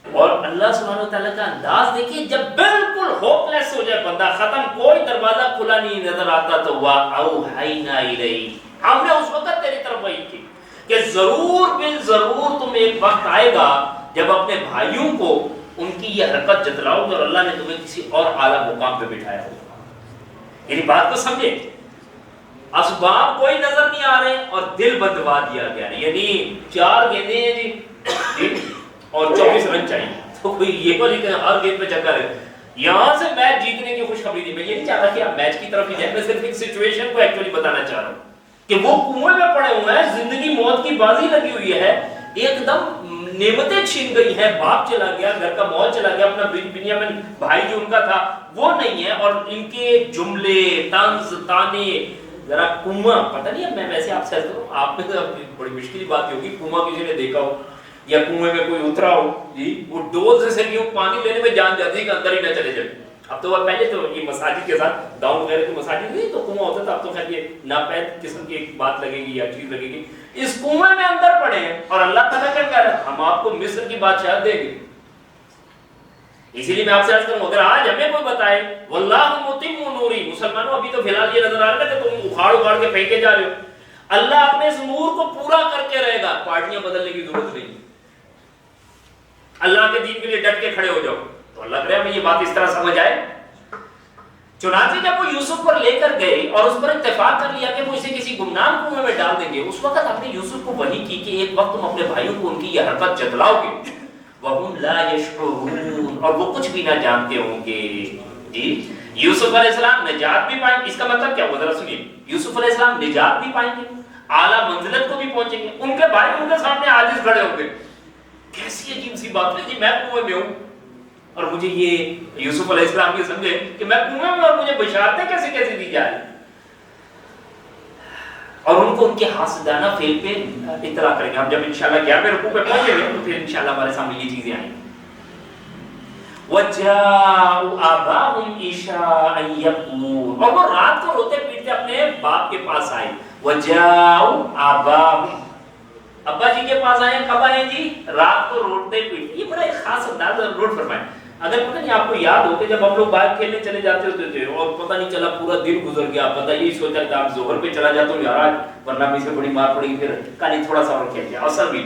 Speaker 1: اور اللہ سبحانہ وتعالیٰ کا انداز دیکھیے, جب بالکل ہوپ لیس ہو جائے بندہ, ختم, کوئی دروازہ کھلا نہیں نظر آتا, تو وَأَوْحَيْنَا إِلَيْهِ, ہم نے اس وقت تیری طرف وحی کی کہ ضرور بالضرور تم ایک وقت آئے گا جب اپنے بھائیوں کو ان کی یہ حرکت جتلاؤ گے اور اللہ نے تمہیں کسی اور اعلیٰ مقام پہ بٹھایا ہوگا. یعنی بات کو سمجھے, اسباب کوئی نظر نہیں آ رہے اور دل بدوا دیا گیا ہے. یعنی 4 گیندیں ہیں جی اور 24 رن چاہیے, تو کوئی یہ بولی کہ ہر گیند پہ چکر ہے. یہاں سے میچ جیتنے کی خوشخبری دی. میں یہ نہیں چاہتا کہ آپ میچ کی طرف ہی جائیں, میں صرف ایک سچویشن کو ایکچولی بتانا چاہ رہا ہوں کہ وہ کنویں میں پڑے ہوئے ہیں, زندگی موت کی بازی لگی ہوئی ہے, ایک دم نعمتیں چھین گئی ہیں, باپ چلا گیا, گھر کا مال چلا گیا, اپنا بنیامین بھائی جو ان کا تھا وہ نہیں ہے, اور ان کے جملے, طنز, تانے, ذرا کنواں, پتہ نہیں, اب میں ویسے آپ سے کروں, آپ میں بڑی مشکل بات ہوگی کنواں کسی نے دیکھا ہو یا کنویں میں کوئی اترا ہو جی, وہ ڈول سے کیوں پانی لینے میں جان جاتی ہے کہ اندر ہی نہ چلے جائے. اب تو پہلے تو یہ مساجد کے ساتھ گاؤں وغیرہ کی مساجد نہیں تو کنواں ہوتا تھا, اب تو خیر یہ ناپید قسم کی ایک بات لگے گی یا چیز لگے گی. اس کنویں میں اندر پڑے ہیں اور اللہ تعالیٰ کیا کہہ رہا ہے, ہم آپ کو مصر کی بادشاہت دیں گے. اسی لیے میں آپ سے عرض کروں, اگر آج ہمیں کوئی بتائے واللہ متم نوری, مسلمانوں ابھی تو فی الحال یہ نظر آ رہا ہے کہ تم اکھاڑ کے پھینکے جا رہے ہو, اللہ اپنے اس نور کو پورا کر کے رہے گا, پارٹیاں بدلنے کی ضرورت نہیں, اللہ کے دین کے لیے ڈٹ کے کھڑے ہو جاؤ. تو اللہ کرے ہمیں یہ بات اس طرح سمجھ آئے. چنانچہ جب وہ یوسف پر لے کر گئے اور اس پر اتفاق کر لیا کہ وہ اسے کسی گمنام کنویں میں ڈال دیں گے, اس وقت ہم نے یوسف کو وحی کی کہ ایک وقت تم اپنے بھائیوں کو ان کی یہ حرکت جتلاؤ گے, وَهُمْ لَا يَشْعُرُونَ, اور وہ کچھ بھی نہ جانتے ہوں گے. جی یوسف علیہ السلام نجات بھی پائیں گے. اس کا مطلب کیا ہوا ذرا سنیے, یوسف علیہ السلام نجات بھی پائیں گے, اعلیٰ منزلت کو بھی پہنچیں گے, ان کے بھائی ان کے سامنے عاجز کھڑے ہوں گے. کیسی عجیب سی بات ہے جی, میں کنویں میں ہوں اور مجھے یہ یوسف علیہ السلام یہ سمجھے کہ میں کنویں میں اور مجھے بشارتیں کیسے کیسے دی جا رہی, اور ان کو ان کے حاسدانہ فعل پہ اطلاع کریں گے. ہم جب انشاءاللہ 11ویں رکوع پہ پہنچیں گے تو پھر انشاءاللہ ہمارے سامنے یہ چیزیں آئیں گی. وَجَاءُوا آبَاءَهُمْ عِشَاءً يَبْكُونَ, اور وہ رات کو روتے پیٹتے اپنے باپ کے پاس آئے. وَجَاءُوا آبَاءَهُمْ, ابا جی کے پاس آئے. کب آئے جی؟ رات کو روتے پیٹتے. یہ بڑا ایک خاص انداز ہے, نوٹ فرمائیں. اگر پتہ نہیں آپ کو یاد ہو کہ جب ہم لوگ باہر کھیلنے چلے جاتے ہوتے تھے اور پتہ نہیں چلا پورا دن گزر گیا, پتہ یہی سوچا کہ آپ ظہر پہ چلا جاتا ہوں یار آج, ورنہ مجھ سے بڑی مار پڑے گی, پھر کل تھوڑا سا اور کھیل گیا, اثر بھی.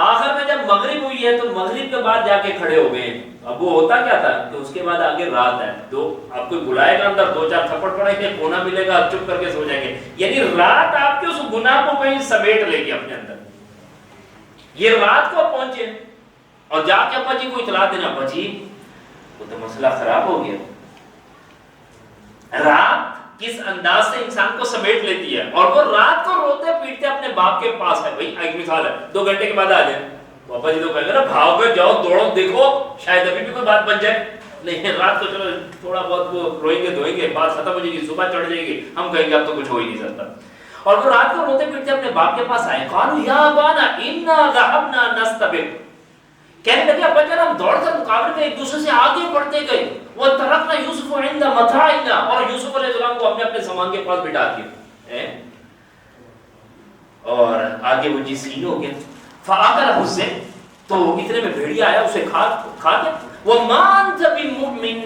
Speaker 1: آخر میں جب مغرب ہوئی ہے تو مغرب کے بعد جا کے کھڑے ہو گئے. اب وہ ہوتا کیا تھا کہ اس کے بعد آگے رات ہے, تو آپ کو بلائے گا اندر, 2-4 تھپڑ پڑیں گے, کونا ملے گا, آپ چپ کر کے سو جائیں گے. یعنی رات آپ کے اس گناہ کو کہیں سمیٹ لے گی اپنے اندر. یہ رات کو پہنچے اور جا کے ابا جی کو اطلاع دینا, ابا جی وہ تو مسئلہ خراب ہو گیا. رات کس انداز سے انسان کو سمیٹ لیتی ہے, اور وہ رات کو روتے پیٹتے اپنے باپ کے پاس ہے. بھائی ایک مثال ہے, 2 گھنٹے کے بعد آ جائیں, پاپا جی تو کہیں گے نا بھاگ کر جاؤ, دوڑو, دیکھو شاید ابھی بھی کوئی بات بن جائے. لیکن رات کو چلو تھوڑا بہت وہ روئیں گے دھوئیں گے, بات ختم ہو جائے گی, صبح چڑھ جائے گی, ہم کہیں گے اب تو کچھ ہو ہی نہیں سکتا. اور وہ رات کو روتے پیٹتے اپنے باپ کے پاس آئے. قالوا یا ابانا انا ذهبنا نستبق, کہنے لگے ابا جان ہم دوڑ کر مقابلے میں ایک دوسرے سے آگے بڑھتے گئے. وَتَرَكْنَا يُوسُفَ عِنْدَ مَتَاعِنَا, اور یوسف علیہ السلام کو اپنے اپنے سامان کے پاس بٹھا دیا. اور آگے وہ جی سین ہو گیا. فَأَكَلَهُ الذِّئْبُ, تو اتنے میں بھیڑیا آیا, اسے کھا گیا. وَمَا أَنْتَ بِمُؤْمِنٍ,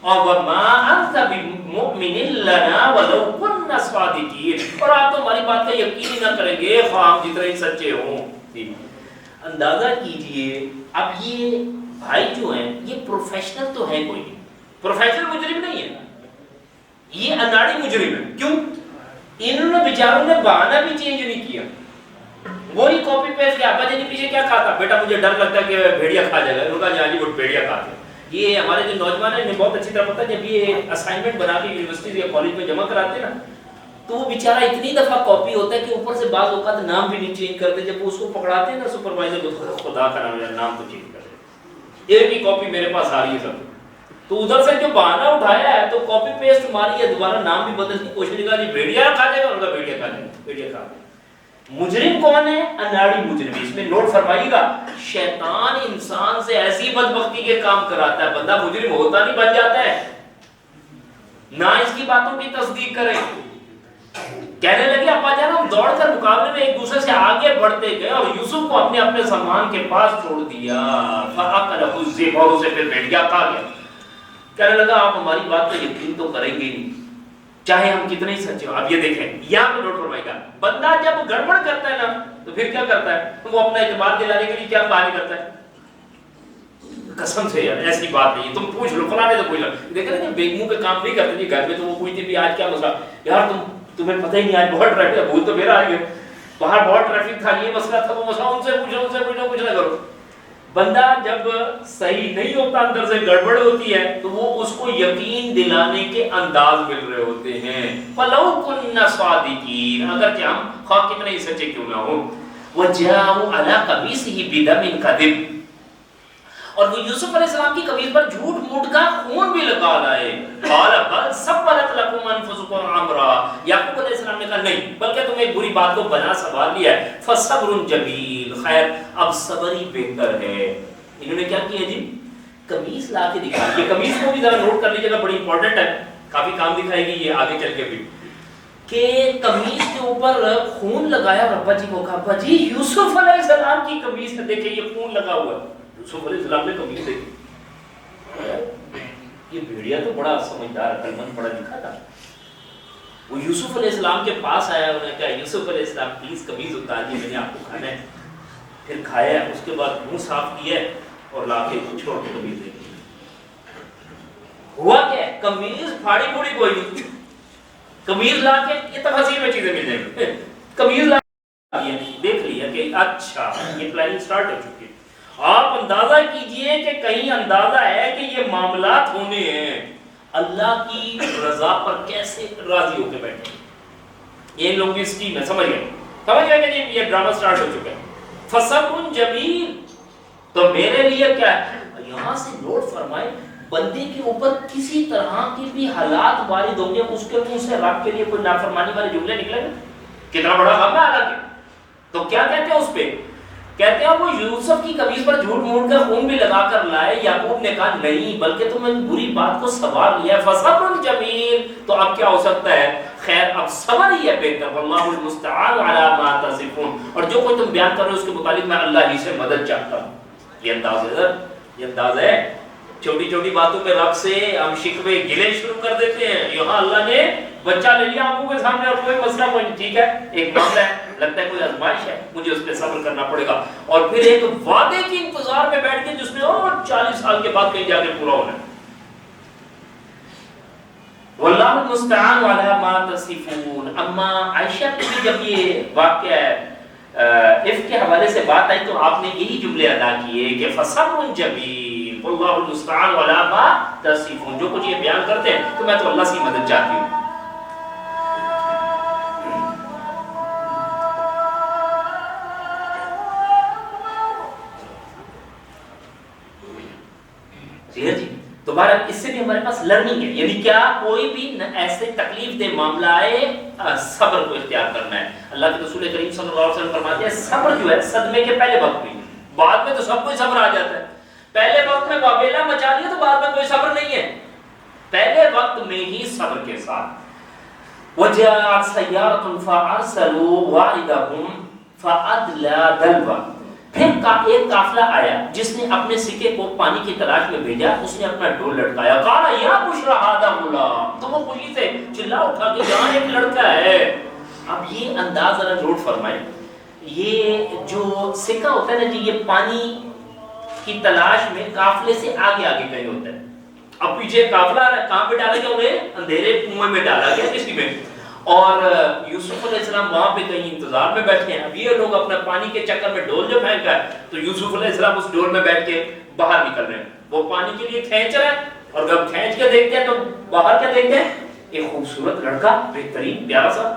Speaker 1: اور وَمَا أَنْتَ بِمُؤْمِنٍ لَنَا وَلَوْ كُنَّا صَادِقِينَ, اور آپ تو ہماری بات کا یقین ہی نہ کریں گے خواہ ہم جتنے ہی سچے ہوں. اندازہ کیجئے اب یہ بھائی جو ہیں یہ پروفیشنل تو ہے کوئی نہیں, پروفیشنل مجرم نہیں ہے, یہ اناڑی مجرم ہے. کیوں؟ انہوں نے بیچاروں نے بہانہ بھی چینج نہیں کیا. وہی کاپی پیسٹ کیا ابا جی پیچھے کیا کھاتا بیٹا مجھے ڈر لگتا ہے کہ بھیڑیا کھا جائے گا, انہوں نے کہا جی وہ بھیڑیا کھاتے ہیں. یہ ہمارے جو نوجوان ہیں انہیں بہت اچھی طرح پتہ ہے جب یہ اسائنمنٹ بنا کے یونیورسٹی یا کالج میں جمع کراتے ہیں نا تو وہ بیچارہ اتنی دفعہ کاپی ہوتا ہے کہ اوپر سے بعض اوقات نام بھی نہیں چینج کرتے. جب وہ اس کو پکڑاتے ہیں نا سپروائزر کو, خدا کا نام تو چینج کر دے, ایک ہی کاپی میرے پاس آ رہی ہے سب. تو ادھر سے جو بہانہ اٹھایا ہے تو کاپی پیسٹ ماری ہے, دوبارہ نام بھی بدلنے کی کوشش نہیں کی. بھیڑیا کھا جائے گا, ان کا بھیڑیا کھا جائے گا, بھیڑیا کھا جائے گا. مجرم کون ہے؟ اناڑی مجرم. اس میں نوٹ فرمائیے گا, شیطان انسان سے ایسی بدبختی کے کام کراتا ہے, بندہ مجرم ہوتا نہیں بن جاتا ہے. نہ اس کی باتوں کی تصدیق کریں. کہنے لگے ابا جان ہم دوڑ کر مقابلے میں ایک دوسرے سے آگے بڑھتے گئے اور یوسف کو اپنے سامان کے پاس چھوڑ دیا. فَأَكَلَهُ الذِّئْبُ, اور اسے پھر بھیڑیا کھا گیا. کہنے لگا آپ ہماری بات پہ یقین تو کریں گے نہیں چاہے ہم کتنے ہی سچے ہوں. اب یہ دیکھیں یہاں پہ نوٹ فرمائے گا, بندہ جب گڑبڑ کرتا ہے نا تو پھر کیا کرتا ہے, تو وہ اپنا اعتماد دلانے کے لیے کیا بہانے کرتا ہے, قسم سے یار ایسی بات نہیں, تم پوچھ لو فلاں نے تو پوچھ لو. دیکھ رہے ہیں بے منہ پہ کام نہیں کرتے جی. گھر میں تو وہ پوچھتے بھی آج کیا مسئلہ, یار تمہیں پتہ ہی نہیں آج بہت ٹریفک ہے. بھول تو پھر آ گئے, باہر بہت ٹریفک تھا, یہ مسئلہ تھا, وہ مسئلہ, ان سے پوچھو کچھ نہ کرو. بندہ جب صحیح نہیں ہوتا, اندر سے گڑبڑ ہوتی ہے, تو وہ اس کو یقین دلانے کے انداز مل رہے ہوتے ہیں. فَلَوْ كُنَّ صَادِقِينَ, اگر کہ ہم خواہ کتنے ہی سچے کیوں نہ ہوں. وَجَاءُوا عَلَىٰ قَمِيصِهِ بِدَمٍ كَذِبٍ, اور وہ یوسف علیہ السلام کی قمیص پر جھوٹ موٹ کا خون بھی لگا لائے. قَالَ بَلْ سَوَّلَتْ لَكُمْ أَنفُسُكُمْ أَمْرًا, یعقوب علیہ السلام نے کہا نہیں بلکہ تم ایک بری بات کو بنا سنوار لیا ہے. فَصَبْرٌ جَمِيلٌ, خیر اب صبر ہی بہتر ہے. انہوں نے کیا کیا جی, قمیص لا کے دکھا. یہ قمیص کو بھی ذرا نوٹ کر لیجیے گا, بڑی امپورٹنٹ ہے, کافی کام دکھائے گی یہ آگے چل کے بھی. کہ قمیص کے اوپر خون لگایا اور ابا جی کو کہا ابا جی یوسف علیہ السلام کی قمیص ہے, دیکھیں یہ خون لگا ہوا ہے. یوسف علیہ السلام نے قمیص دیکھی, یہ بھیڑیا تو بڑا سمجھدار عقل مند پڑھا لکھا تھا. وہ یوسف علیہ السلام کے پاس آیا, انہوں نے کہا یوسف علیہ السلام پلیز قمیص اتاریے, میں نے آپ کو کھانا ہے. پھر کھایا, اس کے بعد منہ صاف کیا اور لا کے چھوڑ کے قمیص دے دی. ہوا کیا, قمیص پھاڑی پھوڑی کوئی نہیں, قمیص لا کے, یہ تفاصیل میں چیزیں مل جائیں گی. قمیص لا کے دیکھ لیا کہ اچھا یہ پلاننگ سٹارٹ ہو چکی ہے. آپ اندازہ کیجئے کہ کہیں اندازہ ہے کہ یہ معاملات ہونے ہیں, اللہ کی رضا پر کیسے راضی ہو کے بیٹھے. یہ لوگوں کی سٹیم ہے, سمجھ گئے کہ یہ ڈرامہ سٹارٹ ہو چکا ہے. فَصَبْرٌ جَمِيلٌ, تو میرے لیے کیا ہے, یہاں سے نوٹ فرمائے بندے کے اوپر کسی طرح کی بھی حالات وارد ہوں گے, اس کے منہ سے رب کے لیے کوئی نافرمانی والے جملے نکلیں گے, کتنا بڑا غم ہے حالانکہ. تو کیا کہتے ہیں اس پہ, کہتے ہیں وہ یوسف کی قمیص پر جھوٹ موٹ کا خون بھی لگا کر لائے. یعقوب نے کہا نہیں بلکہ تم نے بری بات کو سنوار لیا. فَصَبْرٌ جَمِيلٌ, تو اب کیا ہو سکتا ہے, خیر اب صبر ہی ہے بہتر. وَاللَّهُ الْمُسْتَعَانُ عَلَىٰ مَا تَصِفُونَ, اور جو کوئی تم بیان کر رہے ہو اس کے متعلق میں اللہ ہی سے مدد چاہتا ہوں. یہ انداز ہے. چھوٹی چھوٹی باتوں پہ رب سے ہم شکوے گلے شروع کر دیتے ہیں. یہاں اللہ نے بچہ لے لیا آنکھوں کے سامنے اور کوئی مسئلہ کوئی نہیں, ٹھیک ہے ایک معاملہ ہے, لگتا ہے کوئی آزمائش ہے, مجھے اس پہ صبر کرنا پڑے گا. اور پھر ایک وعدے کی انتظار میں بیٹھ کے جس میں اور 40 سال کے بعد کہیں جا کے پورا ہونا ہے. واللہ المستعان علی ما تصفون. اما عائشہ کی جب یہ واقعہ عفق کے حوالے سے بات آئی تو آپ نے یہی جملے ادا کیے کہ فصبر جمیل واللہ المستعان علی ما تصفون. جو کچھ یہ بیان کرتے ہیں تو میں تو اللہ سے مدد چاہتی ہوں. جی دوبارہ اس سے بھی ہمارے پاس لرننگ ہے, یعنی کیا کوئی بھی ایسے تکلیف دہ معاملہ آئے صبر کو اختیار کرنا ہے. اللہ کے رسول کریم صلی اللہ علیہ وسلم فرماتے ہیں صبر جو ہے صدمے کے پہلے وقت میں, بعد میں تو سب کوئی صبر آ جاتا ہے. پہلے وقت میں واویلا مچا لیا تو بعد میں کوئی صبر نہیں ہے, پہلے وقت میں ہی صبر کے ساتھ. وجاءت سیارۃ فارسلوا واردہم فادلی دلوا. پھر ایک قافلہ آیا جس نے اپنے سکے کو پانی کی تلاش میں بھیجا, اس نے اپنا ڈول لٹکایا. قال یا بشرا ھذا غلام, تو وہ خوشی سے چلا اٹھا کہ یہاں ایک لڑکا ہے. اب یہ انداز ذرا نوٹ فرمائیں, یہ جو سکہ ہوتا ہے نا جی, یہ پانی کی تلاش میں قافلے سے آگے آگے کہیں ہوتا ہے. اب پیچھے قافلہ آ رہا ہے, کہاں پہ ڈالا گیا انہیں, اندھیرے کنویں میں ڈالا گیا کسی میں, اور یوسف علیہ السلام وہاں پہ کہیں انتظار میں بیٹھے ہیں. اب یہ لوگ اپنا پانی کے چکر میں ڈول جو پھینکا ہے تو یوسف علیہ السلام اس ڈول میں بیٹھ کے باہر نکل رہے ہیں. وہ پانی کے لیے کھینچ رہے ہیں اور جب کھینچ کے دیکھتے ہیں تو باہر کیا دیکھتے ہیں؟ ایک خوبصورت لڑکا، بہترین پیارا سا.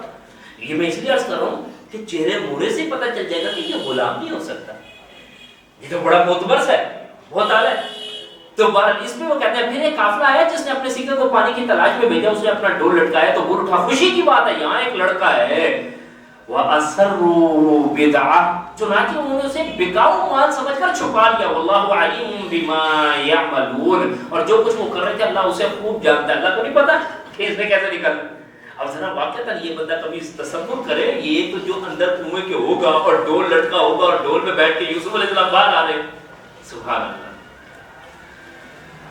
Speaker 1: یہ میں اس لیے عرض کر رہا ہوں کہ چہرے موڑے سے پتہ چل جائے گا کہ یہ غلام نہیں ہو سکتا، یہ تو بڑا معتبر ہے، بہت اعلیٰ ہے. تو اس میں وہ کہتے ہیں پھر ایک قافلہ آیا جس نے اپنے سیکھے کو پانی کی تلاش میں بھیجا، اس نے اپنا ڈول لٹکایا تو بول اٹھا. خوشی کی بات ہے یہاں ایک لڑکا ہے. وَأَسَرُّوا بِضْعَةً، چنانچہ انہوں نے اسے بکاؤ مال سمجھ کر چھپا لیا. وَاللَّهُ عَلِيمٌ بِمَا يَعْمَلُونَ، اور جو کچھ وہ کر رہے تھے اللہ اسے خوب جانتا ہے. اللہ کو نہیں پتا کہ اس نے کیسے نکلنا. اب ذرا واقعتاً یہ بندہ کبھی تصور کرے، یہ تو جو اندر کنویں کے ہوگا اور ڈول لٹکا ہوگا اور ڈول میں بیٹھ کے یوسف علیہ السلام باہر آ رہے. سبحان اللہ.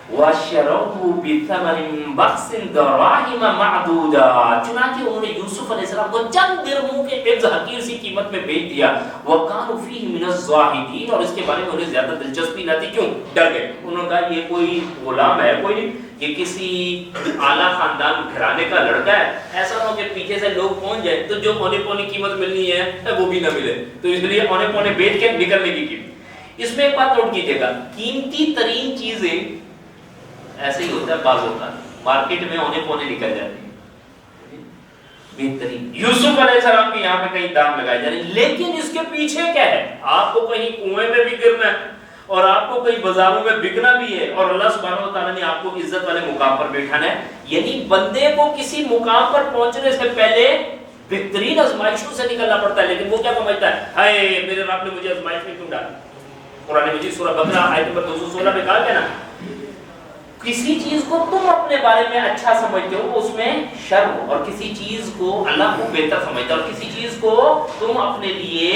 Speaker 1: وَشَرَوْهُ بِثَمَنٍ بَخْسٍ دَرَاهِمَ مَعْدُودَةٍ، چنانچہ انہوں نے یوسف علیہ السلام کو چند درہموں کے عوض حقیر سی قیمت میں بیچ دیا. وَكَانُوا فِيهِ مِنَ الزَّاهِدِينَ، اور اس کے بارے میں انہیں زیادہ دلچسپی نہ تھی. کیوں؟ ڈر گئے. انہوں نے کہا یہ کوئی غلام ہے، کوئی نہیں، یہ کسی اعلیٰ خاندان گھرانے کا لڑکا ہے. ایسا نہ ہو کہ پیچھے سے لوگ پہنچ جائیں تو جو اونے پونے قیمت ملنی ہے وہ بھی نہ ملے، تو اس لیے اونے پونے بیچ کے نکلنے کی قیمت. اس میں ایک بات نوٹ کیجیے گا، قیمتی ترین چیزیں ایسے ہی ہوتا ہے، بعض اوقات مارکیٹ میں اونے پونے نکل جاتی ہیں بہترین. یوسف علیہ السلام کی یہاں پہ کہیں دام لگائے جا رہے ہیں، لیکن اس کے پیچھے کیا ہے؟ آپ کو کہیں کنویں میں بھی گرنا ہے اور آپ کو کہیں بازاروں میں بکنا بھی ہے، اور اللہ سبحانہ و تعالیٰ نے آپ کو عزت والے مقام پر بیٹھانا ہے. یعنی بندے کو کسی مقام پر پہنچنے سے پہلے بہترین آزمائشوں سے نکلنا پڑتا ہے. لیکن وہ کیا سمجھتا ہے؟ ہائے میرے رب نے مجھے آزمائش میں کیوں ڈالا. قرآن مجید سورہ بقرہ آیت نمبر 216 میں کہا گیا نا، کسی چیز کو تم اپنے بارے میں اچھا سمجھتے ہو اس میں شر ہو، اور کسی چیز کو اللہ کو بہتر سمجھتا ہے، اور کسی چیز کو تم اپنے لیے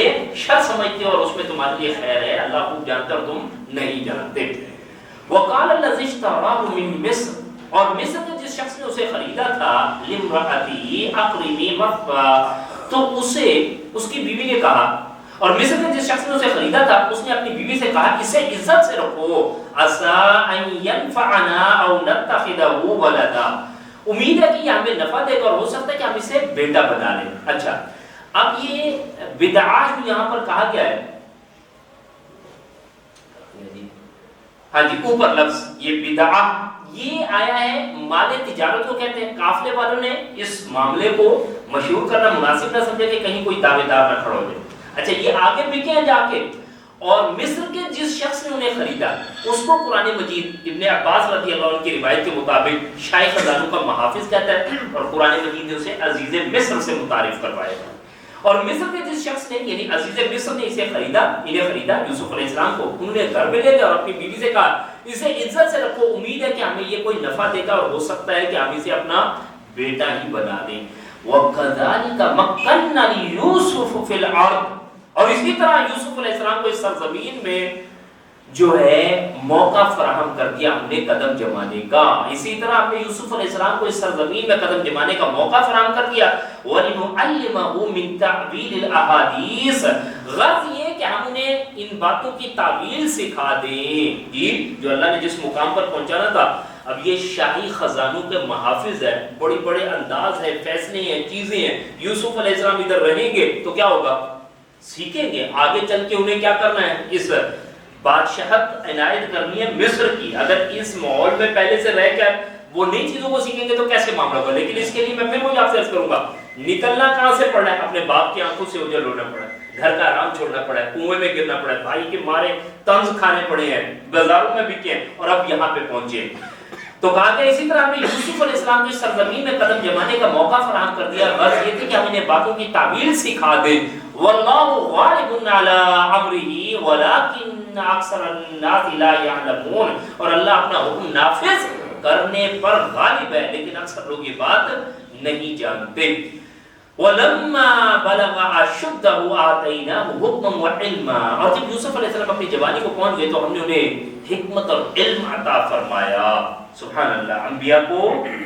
Speaker 1: شر سمجھتے ہو اور اس میں تمہارے لیے خیر ہے. اللہ خوب جانتا ہے اور تم نہیں جانتے. وقال الذی اشتراه من مصر، اور مصر کے جس شخص نے اسے خریدا تھا، لامرأتی اقرمی مثواہ، تو اسے اس کی بیوی نے کہا، اور مصر کے جس شخص نے اسے خریدا تھا اس نے اپنی بیوی سے کہا اسے عزت سے رکھو. عسى ان ينفعنا او نتخذه ولدا، امید ہے کہ یہ ہمیں نفع دے گا اور ہو سکتا ہے کہ ہم اسے بیٹا بنا لیں. اچھا اب یہ بدعات یہاں پر کہا گیا ہے، ہاں جی اوپر لفظ یہ بدعہ یہ آیا ہے، مال تجارت کو کہتے ہیں. قافلے والوں نے اس معاملے کو مشہور کرنا مناسب نہ سمجھا کہ کہیں کوئی دعوے دار نہ کھڑا ہو جائے. اچھا یہ آگے بکے ہیں جا کے، اور مصر کے جس شخص نے انہیں خریدا اس کو قرآن مجید ابن عباس رضی اللہ عنہ کی روایت کے مطابق شاہ خزانوں کا محافظ کہتا ہے، اور قرآن مجید نے اسے عزیز مصر سے متعارف کروایا. اور مصر کے جس شخص نے یعنی عزیز مصر نے انہیں خریدا یوسف علیہ السلام کو، انہوں نے گھر میں لے گیا اور اپنی بیوی سے کہا اسے عزت سے رکھو، امید ہے کہ ہمیں یہ کوئی نفع دے گا اور ہو سکتا ہے کہ ہم اسے اپنا بیٹا ہی بنا دیں. وَكَذَلِكَ مَكَّنَّا لِيُوسُفَ فِي الْأَرْضِ، اور اسی طرح یوسف علیہ السلام کو اس سرزمین میں جو ہے موقع فراہم کر دیا ہم نے قدم جمانے کا. اسی طرح ہم نے یوسف علیہ السلام کو اس سرزمین میں قدم جمانے کا موقع فراہم کر دیا. وَلِنُعَلِّمَهُ مِن تَعْوِيلِ الْأَحَادِيثِ، غرض یہ کہ ہم انہیں ان باتوں کی تعویل سکھا دیں جی جو اللہ نے جس مقام پر پہنچانا تھا. اب یہ شاہی خزانوں کے محافظ ہے، بڑے بڑے انداز ہے، فیصلے ہیں، چیزیں ہیں. یوسف علیہ السلام ادھر رہیں گے تو کیا ہوگا؟ سیکھیں گے آگے چل کے انہیں کیا کرنا ہے، اس بادشاہت عنایت کرنی ہے مصر کی. اگر اس ماحول میں پہلے سے رہ کر وہ نئی چیزوں کو سیکھیں گے تو کیسے معاملہ ہوگا. لیکن اس کے لیے میں پھر وہی آپ سے عرض کروں گا، نکلنا کہاں سے پڑنا ہے؟ اپنے باپ کی آنکھوں سے اوجھل ہونا پڑا ہے، گھر کا آرام چھوڑنا پڑا ہے، کنویں میں گرنا پڑا ہے، بھائی کے مارے طنز کھانے پڑے ہیں، بازاروں میں بکے ہیں، اور اب یہاں پہ پہنچے. تو کہا کہ اسی طرح ہم نے یوسف علیہ السلام کو اس سرزمین میں قدم جمانے کا موقع فراہم کر دیا. غرض یہ تھی کہ ہم انہیں باتوں کی تعویل سکھا دیں. واللہ غالب علی امرہ ولکن اکثر الناس لا یعلمون، اور اللہ اپنا حکم نافذ کرنے پر غالب ہے لیکن اکثر لوگ یہ بات نہیں جانتے. ولما بلغ اشدہ آتیناہ حکما وعلما، اور جب یوسف علیہ السلام اپنی جوانی کو پہنچ گئے تو ہم نے انہیں حکمت اور علم عطا فرمایا. سبحان اللہ، انبیاء کو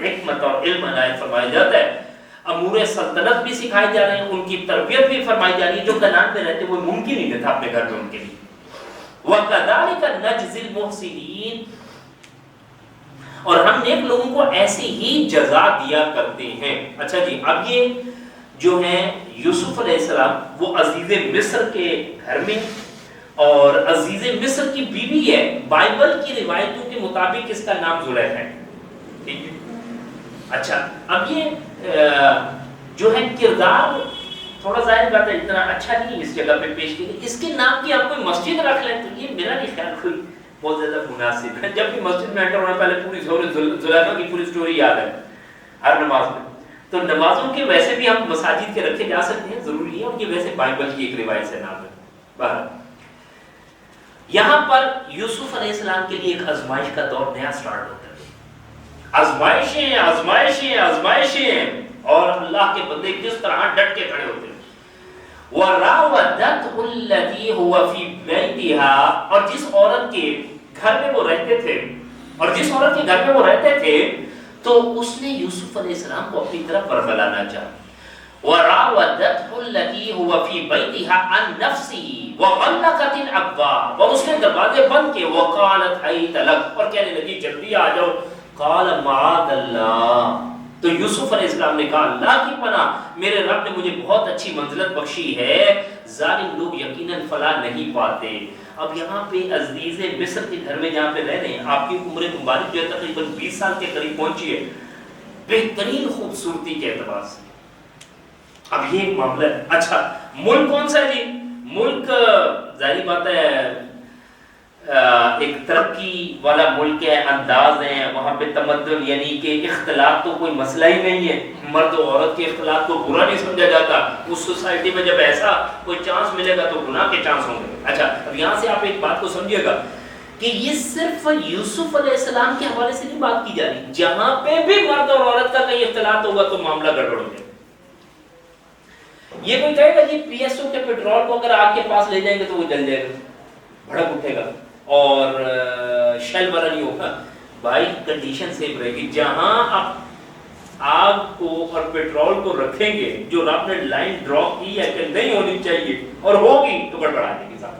Speaker 1: حکمت اور علم عنایت فرمایا جاتا ہے. امور سلطنت بھی سکھائے جا رہے ہیں، ان کی تربیت بھی فرمائی جا رہی ہے. جو کنعان میں رہتے وہ ممکن ہی نہیں تھا اپنے گھر میں ان کے لیے. وَكَذَلِكَ نَجْزِي الْمُحْسِنِينَ، اور ہم نیک لوگوں کو ایسی ہی جزا دیا کرتے ہیں۔ اچھا جی، اب یہ جو ہیں یوسف علیہ السلام وہ عزیز مصر کے گھر میں، اور عزیز مصر کی بیوی ہے، بائبل کی روایتوں کے مطابق اس کا نام زلیخا ہے، ٹھیک ہے۔ اچھا، اب یہ جو ہے کردار تھوڑا ظاہر بات ہے اتنا اچھا نہیں اس جگہ پہ پیش کی گئی۔ اس کے نام کی آپ کوئی مسجد رکھ لیں تو یہ میرا نہیں خیال کوئی بہت زیادہ مناسب ہے۔ جب بھی مسجد میں انٹر ہونے پہلے پوری زلیخا کی پوری سٹوری یاد ہے ہر نماز میں، تو نمازوں کے ویسے بھی ہم مساجد کے رکھے جا سکتے ہیں، ضروری ہے، اور یہ ویسے بائبل کی ایک روایت سے نام ہے۔ بہرحال یہاں پر یوسف علیہ السلام کے لیے ایک آزمائش کا دور نیا سٹارٹ ہوتا ہے۔ آزمائشیں آزمائشیں آزمائشیں، اور اللہ کے بندے کس طرح ڈٹ کے کھڑے ہوتے ہیں۔ وَرَاوَدَتْهُ الَّتِي هُوَ فِي بَيْتِهَا، اور جس عورت کے گھر میں وہ رہتے تھے تو اس نے یوسف علیہ السلام کو اپنی طرف برگلانا چاہا۔ وَرَاوَدَتْهُ الَّتِي هُوَ فِي بَيْتِهَا عَن نَفْسِهِ وَغَلَّقَتِ الْأَبْوَابَ، اور اس نے دروازے بند کیے، وَقَالَتْ حَيْتَ لَكَ، اور کہنے لگی جلدی آ جاؤ۔ قَالَ مَعَاذَ اللَّهِ، تو یوسف علیہ السلام نے کہا اللہ کی پناہ، میرے رب نے مجھے بہت اچھی منزلت بخشی ہے، ظالم لوگ یقیناً فلاح نہیں پاتے۔ اب یہاں پہ عزیز مصر کے گھر میں جہاں پہ رہ رہے ہیں، آپ کی عمر مبارک جو ہے تقریباً 20 سال کے قریب پہنچی ہے، بہترین خوبصورتی کے اعتبار سے۔ اب یہ ایک معاملہ ہے۔ اچھا، ملک کون سا ہے جی؟ ملک ظاہری بات ہے ایک ترقی والا ملک ہے، انداز ہے وہاں پہ تمدن، یعنی کہ اختلاط تو کوئی مسئلہ ہی نہیں ہے، مرد و عورت کے اختلاط کو برا نہیں سمجھا جاتا۔ اس سوسائٹی میں جب ایسا کوئی چانس ملے گا تو گناہ کے چانس ہوں گے۔ اچھا، اب یہاں سے آپ ایک بات کو سمجھیے گا کہ یہ صرف یوسف علیہ السلام کے حوالے سے نہیں بات کی جا رہی، جہاں پہ بھی مرد اور عورت کا کہیں اختلاط ہوگا تو معاملہ گڑبڑ ہو جائے گا۔ یہ کوئی کہے گا جی پی ایس او کے پیٹرول کو اگر آگ کے پاس لے جائیں گے تو وہ جل جائے گا، بھڑک اٹھے گا اور شیل والا نہیں ہوگا۔ بھائی کنڈیشن سیف رہے گی، جہاں آپ آگ کو اور پیٹرول کو رکھیں گے جو رب نے لائن ڈرا کی ہے کہ نہیں ہونی چاہیے اور ہوگی تو گڑبڑ آ جائے گی صاحب۔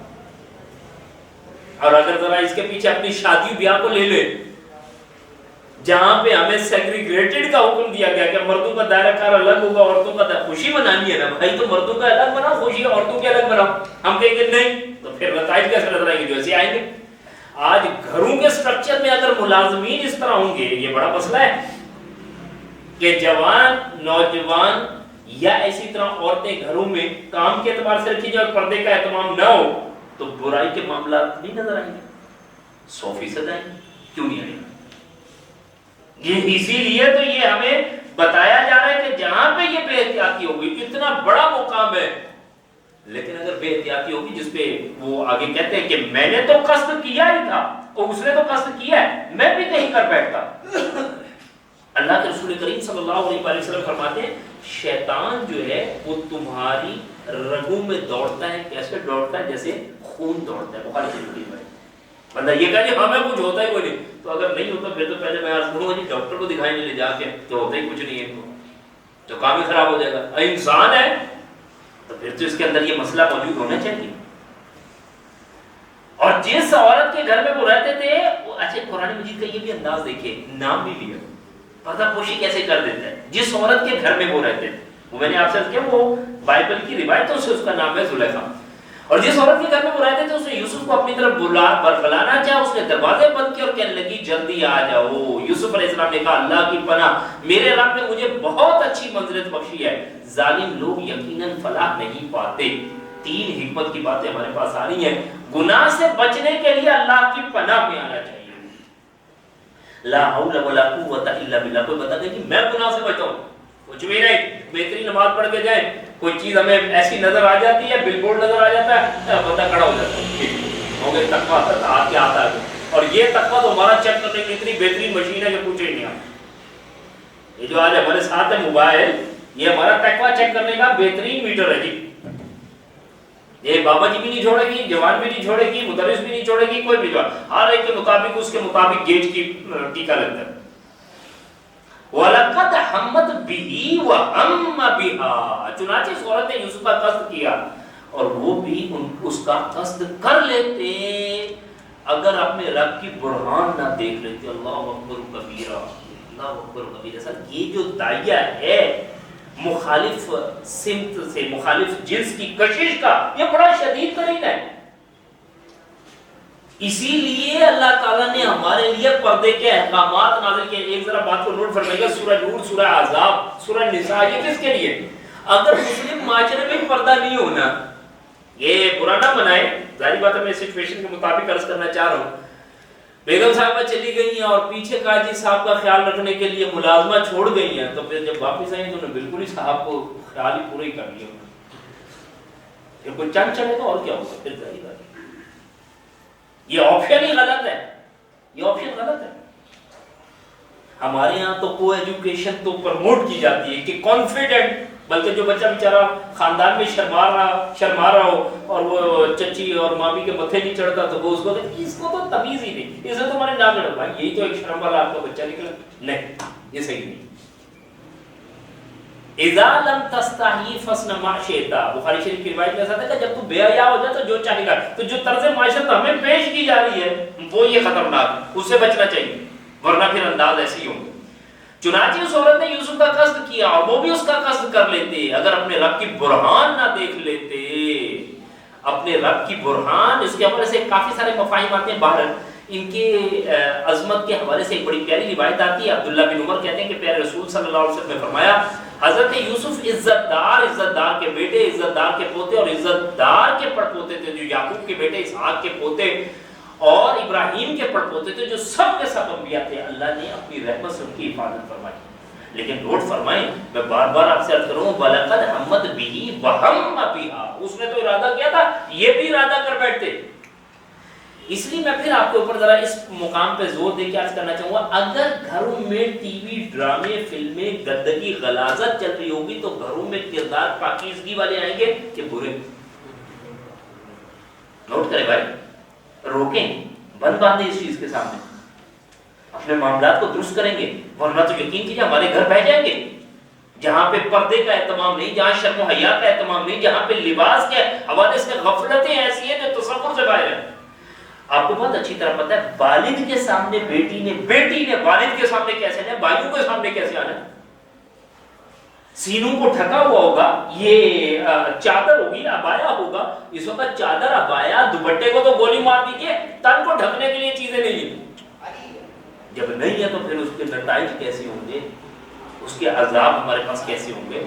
Speaker 1: اور اگر ذرا اس کے پیچھے اپنی شادی بیاہ کو لے لے، جہاں پہ ہمیں سیگریگیٹڈ کا حکم دیا گیا کہ مردوں کا دائرہ کار الگ ہوگا، عورتوں کا خوشی منانی ہے نا بھائی، تو مردوں کا الگ بناؤ، خوشی عورتوں کے الگ بناؤ۔ ہم کہیں گے نہیں تو پھر نتائج کیسے نظر آئیں گے؟ جو ایسے آئیں گے۔ آج گھروں کے سٹرکچر میں اگر ملازمین اس طرح ہوں گے، یہ بڑا مسئلہ ہے کہ جوان نوجوان یا ایسی طرح عورتیں گھروں میں کام کے اعتبار سے رکھی جائے اور پردے کا اہتمام نہ ہو تو برائی کے معاملات نہیں نظر آئیں گے، 100% آئیں گے۔ کیوں نہیں آئیں گے؟ یہ اسی لیے تو یہ ہمیں بتایا جا رہا ہے کہ جہاں پہ یہ بے احتیاطی ہوگی، اتنا بڑا مقام ہے، لیکن اگر بے احتیاطی ہوگی جس پہ وہ آگے کہتے ہیں کہ میں نے تو قصد کیا ہی تھا اور اس نے تو قصد کیا ہے، میں بھی کہیں کر بیٹھتا۔ اللہ کے رسول کریم صلی اللہ علیہ وسلم فرماتے ہیں شیطان جو ہے وہ تمہاری رگوں میں دوڑتا ہے، کیسے دوڑتا ہے؟ جیسے خون دوڑتا ہے۔ بخاری شریف میں بندہ یہ کہا کہ ہمیں کچھ ہوتا ہی کوئی نہیں، تو اگر نہیں ہوتا پھر تو پہلے میں عرض کروں گا جی ڈاکٹر کو دکھائیں لے جا کے، تو ہوتا ہی کچھ نہیں ہے تو کام ہی خراب ہو جائے گا۔ انسان ہے تو پھر تو اس کے اندر یہ مسئلہ موجود ہونا چاہیے۔ اور جس عورت کے گھر میں وہ رہتے تھے وہ، اچھا قرآن مجید کا یہ بھی انداز دیکھیے، نام بھی لیا، پردہ پوشی کیسے کر دیتا ہے۔ جس عورت کے گھر میں وہ رہتے تھے، وہ میں نے آپ سے کیا وہ بائبل کی روایتوں سے اس کا نام ہے زلیخا، اور جس عورت کے گھر میں وہ رہتے تھے اس نے یوسف کو اپنی طرف برگلانا چاہا، اس نے دروازے بند کیے اور کہنے لگی جلدی آ جاؤ۔ یوسف علیہ السلام نے کہا اللہ کی پناہ، میرے رب نے مجھے بہت اچھی منزلت بخشی ہے، ظالم لوگ یقیناً فلاح نہیں پاتے۔ 3 حکمت کی باتیں ہمارے پاس آ رہی ہیں۔ گناہ سے بچنے کے لیے اللہ کی پناہ میں آنا چاہیے، لا حول ولا قوت الا باللہ۔ کوئی بتا دے کہ میں گناہ سے بچاؤں، کچھ بھی نہیں، بہترین نماز پڑھ کے جائیں، کوئی چیز ہمیں ایسی نظر آ جاتی ہے، بل بورڈ نظر آ جاتا ہے، بندہ کھڑا ہو جاتا ہے، ہو گئے تقویٰ ہاتھ کے آتا ہے۔ اور یہ تقویٰ تو ہمارا چیک کرنے کی اتنی بہترین مشین ہے کہ پوچھے ہی نہیں آپ۔ یہ جو آج ہمارے ساتھ ہے موبائل، یہ ہمارا تقویٰ چیک کرنے کا بہترین میٹر ہے جی۔ یہ بابا جی بھی نہیں چھوڑے گی، جوان بھی نہیں چھوڑے گی، مدرس بھی نہیں چھوڑے گی، کوئی بھی چھوڑے، ہر ایک کے مطابق اس کے مطابق گیج کی ٹیکا لگتا ہے۔ وَلَقَدْ حَمَّتْ بِهِ وَهَمَّ بِهَا، چنانچہ اس عورت نے یوسف کا قصد کیا اور وہ بھی اس کا قصد کر لیتے اگر اپنے رب کی برہان نہ دیکھ لیتے، اللہ اکبر کبیرہ، اللہ اکبر کبیرہ. سر یہ جو داعیہ ہے مخالف سمت سے، مخالف جنس کی کشش کا، یہ بڑا شدید ترین ہے. اسی لیے اللہ تعالیٰ نے ہمارے لیے پردے کے احکامات نازل کیے. ایک ذرا بات کو نوٹ فرمائیے گا، سورہ نور، سورہ احزاب، سورہ نساء، یہ کس کے لیے؟ اگر مسلم معاشرے میں پردہ نہیں ہونا، یہ برا نہ بنائے، ظاہر بات ہے میں سچویشن کے مطابق عرض کرنا چاہ رہا ہوں. بیگم صاحبہ چلی گئی ہیں اور پیچھے قاضی صاحب کا خیال رکھنے کے لیے ملازمہ چھوڑ گئی ہیں، تو پھر جب واپس آئی تو انہوں نے بالکل ہی صاحب کو خیال ہی پورا ہی کر لیا. پھر کوئی چند چلے گا اور کیا ہوگا؟ پھر ظاہر بات یہ آپشن ہی غلط ہے، یہ آپشن غلط ہے. ہمارے ہاں تو کو ایجوکیشن تو پروموٹ کی جاتی ہے کہ کانفیڈنٹ، بلکہ جو بچہ بیچارہ خاندان میں شرما رہا ہو اور وہ چچی اور مامی کے متھے نہیں چڑھتا تو وہ اس کو تو تمیز ہی نہیں، اسے تو ہمارے نام لڑا، بھائی یہی تو ایک شرم والا آپ کا بچہ نکلا. نہیں، یہ صحیح نہیں. اذا لم تستحی فاصنع ما شئت، بخاری شریف کی روایت میں ایسا ہے کہ جب تو بے حیا ہو جائے تو جو چاہے گا. تو جو طرز معاشرت ہمیں پیش کی جا رہی ہے وہ یہ خطرناک، اس سے بچنا چاہیے، ورنہ پھر انداز ایسے ہی ہوں گے. چنانچہ اس عورت نے یوسف کا قصد کیا اور وہ بھی اس کا قصد کر لیتے اگر اپنے رب کی برہان نہ دیکھ لیتے. اپنے رب کی برہان، اس کے حوالے سے کافی سارے مفاہیم آتے ہیں باہر. ان کے عظمت کے حوالے سے ایک بڑی پیاری روایت آتی ہے. عبداللہ بن عمر کہتے ہیں کہ پیارے رسول صلی اللہ علیہ وسلم نے فرمایا، حضرت یوسف عزت دار کے بیٹے، عزت دار کے پوتے اور عزت دار کے پڑپوتے تھے، جو یعقوب کے بیٹے اسحاق کے پوتے اور ابراہیم کے پڑپوتے تھے، جو سب کے سب انبیاء تھے. اللہ نے اپنی رحمت سے ان کی حفاظت فرمائی. لیکن نوٹ فرمائیں، میں بار بار آپ سے عرض کروں، وَلَقَدْ هَمَّتْ بِهِ وَهَمَّ بِهَا، اس نے تو ارادہ کیا تھا، یہ بھی ارادہ کر بیٹھتے. اس لیے میں پھر آپ کے اوپر ذرا اس مقام پہ زور دے کے عرض کرنا چاہوں گا، اگر گھروں میں ٹی وی، ڈرامے، فلمیں، گندگی، غلاظت چل رہی ہوگی تو گھروں میں کردار پاکیزگی والے آئیں گے کہ برے. نوٹ کریں بھائی، روکیں، بند باندھیں اس چیز کے سامنے، اپنے معاملات کو درست کریں گے، ورنہ تو یقین کیجیے ہمارے گھر بہ جائیں گے جہاں پہ پردے کا اہتمام نہیں، جہاں شرم و حیا کا اہتمام نہیں، جہاں پہ لباس کے حوالے سے غفلتیں ایسی ہیں جو تصور سے باہر ہیں. آپ کو بہت اچھی طرح پتہ ہے والد کے سامنے بیٹی نے والد کے سامنے کیسے آنا ہے، بھائیوں کے سامنے کیسے آنا ہے. سینوں کو ڈھکا ہوا ہوگا، یہ چادر ہوگی، ابایا ہوگا. اس وقت چادر، ابایا، دوپٹے کو تو گولی مار دیجیے، تن کو ڈھکنے کے لیے چیزیں نہیں ہیں. جب نہیں ہے تو پھر اس کے نتائج کیسے ہوں گے، اس کے عذاب ہمارے پاس کیسے ہوں گے.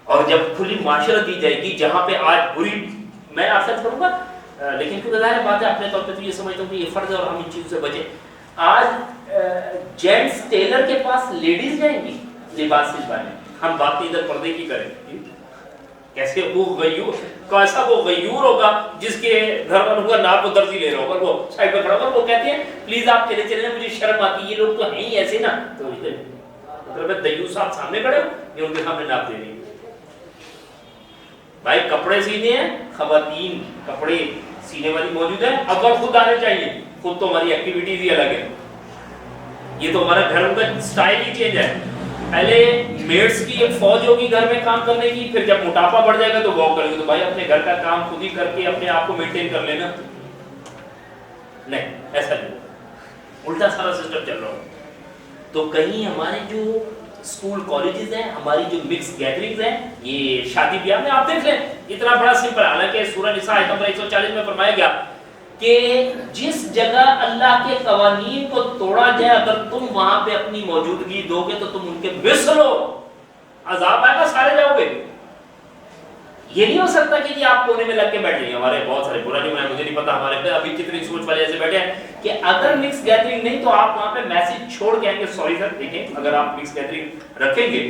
Speaker 1: اور جب کھلی معاشرت دی جائے گی جہاں پہ آج بری، میں آپ سے کروں گا لیکن کیونکہ ظاہر بات ہے اپنے طور پہ تو یہ سمجھتا ہوں کہ یہ فرض ہے اور ہم ان چیزوں سے بچیں. آج جینٹس ٹیلر کے پاس لیڈیز جائیں گی لباس سلوانے. ہم بات ادھر پردے کی کریں، کیسے وہ غیور، کیسا وہ غیور ہوگا جس کے گھر والوں کا ناپ و درزی لے رہا ہوگا، وہ سائڈ پہ کھڑا ہوگا، وہ کہتے ہیں پلیز آپ چلے چلے، مجھے شرم آتی ہے، یہ لوگ تو ہیں ہی ایسے نا. تو مطلب دیوس صاحب سامنے کھڑے ہو، یہ ان کے سامنے ناپ دے رہی ہے. بھائی کپڑے سینے ہیں، خواتین کپڑے سینے والی موجود ہیں، اب وہ خود آنے چاہیے، خود تو ہماری ایکٹیویٹیز ہی الگ ہے. یہ تو ہمارا گھروں کا سٹائل ہی چینج ہے. پہلے میڈس کی ایک فوج ہوگی گھر میں کام کرنے کی، پھر جب موٹاپا بڑھ جائے گا تو واک کریں گے. تو بھائی اپنے گھر کا کام خود ہی کر کے اپنے آپ کو مینٹین کر لینا. نہیں، ایسا نہیں، الٹا سارا سسٹم چل رہا ہو. تو کہیں ہمارے جو اسکول کالجز ہیں، ہماری جو مکس گیدرنگز ہیں، یہ شادی بیاہ میں آپ دیکھ لیں اتنا بڑا سمپل. حالانکہ سورہ نساء آیت نمبر 140 میں فرمایا گیا کہ جس جگہ اللہ کے قوانین کو توڑا جائے اگر تم وہاں پہ اپنی موجودگی دو گے تو تم ان کے مثل ہو، عذاب آئے گا، سارے جاؤ گے. یہ نہیں ہو سکتا کہ آپ کونے میں لگ کے بیٹھ جائیں. ہمارے بہت سارے برا نہیں بنایا، مجھے نہیں پتا ہمارے پہ ابھی کتنی سوچ والے ایسے بیٹھے ہیں کہ اگر مکس گیدرنگ نہیں تو آپ وہاں پہ میسج چھوڑ کے آئیں گے، سوری سر دیکھیں اگر آپ مکس گیدرنگ رکھیں گے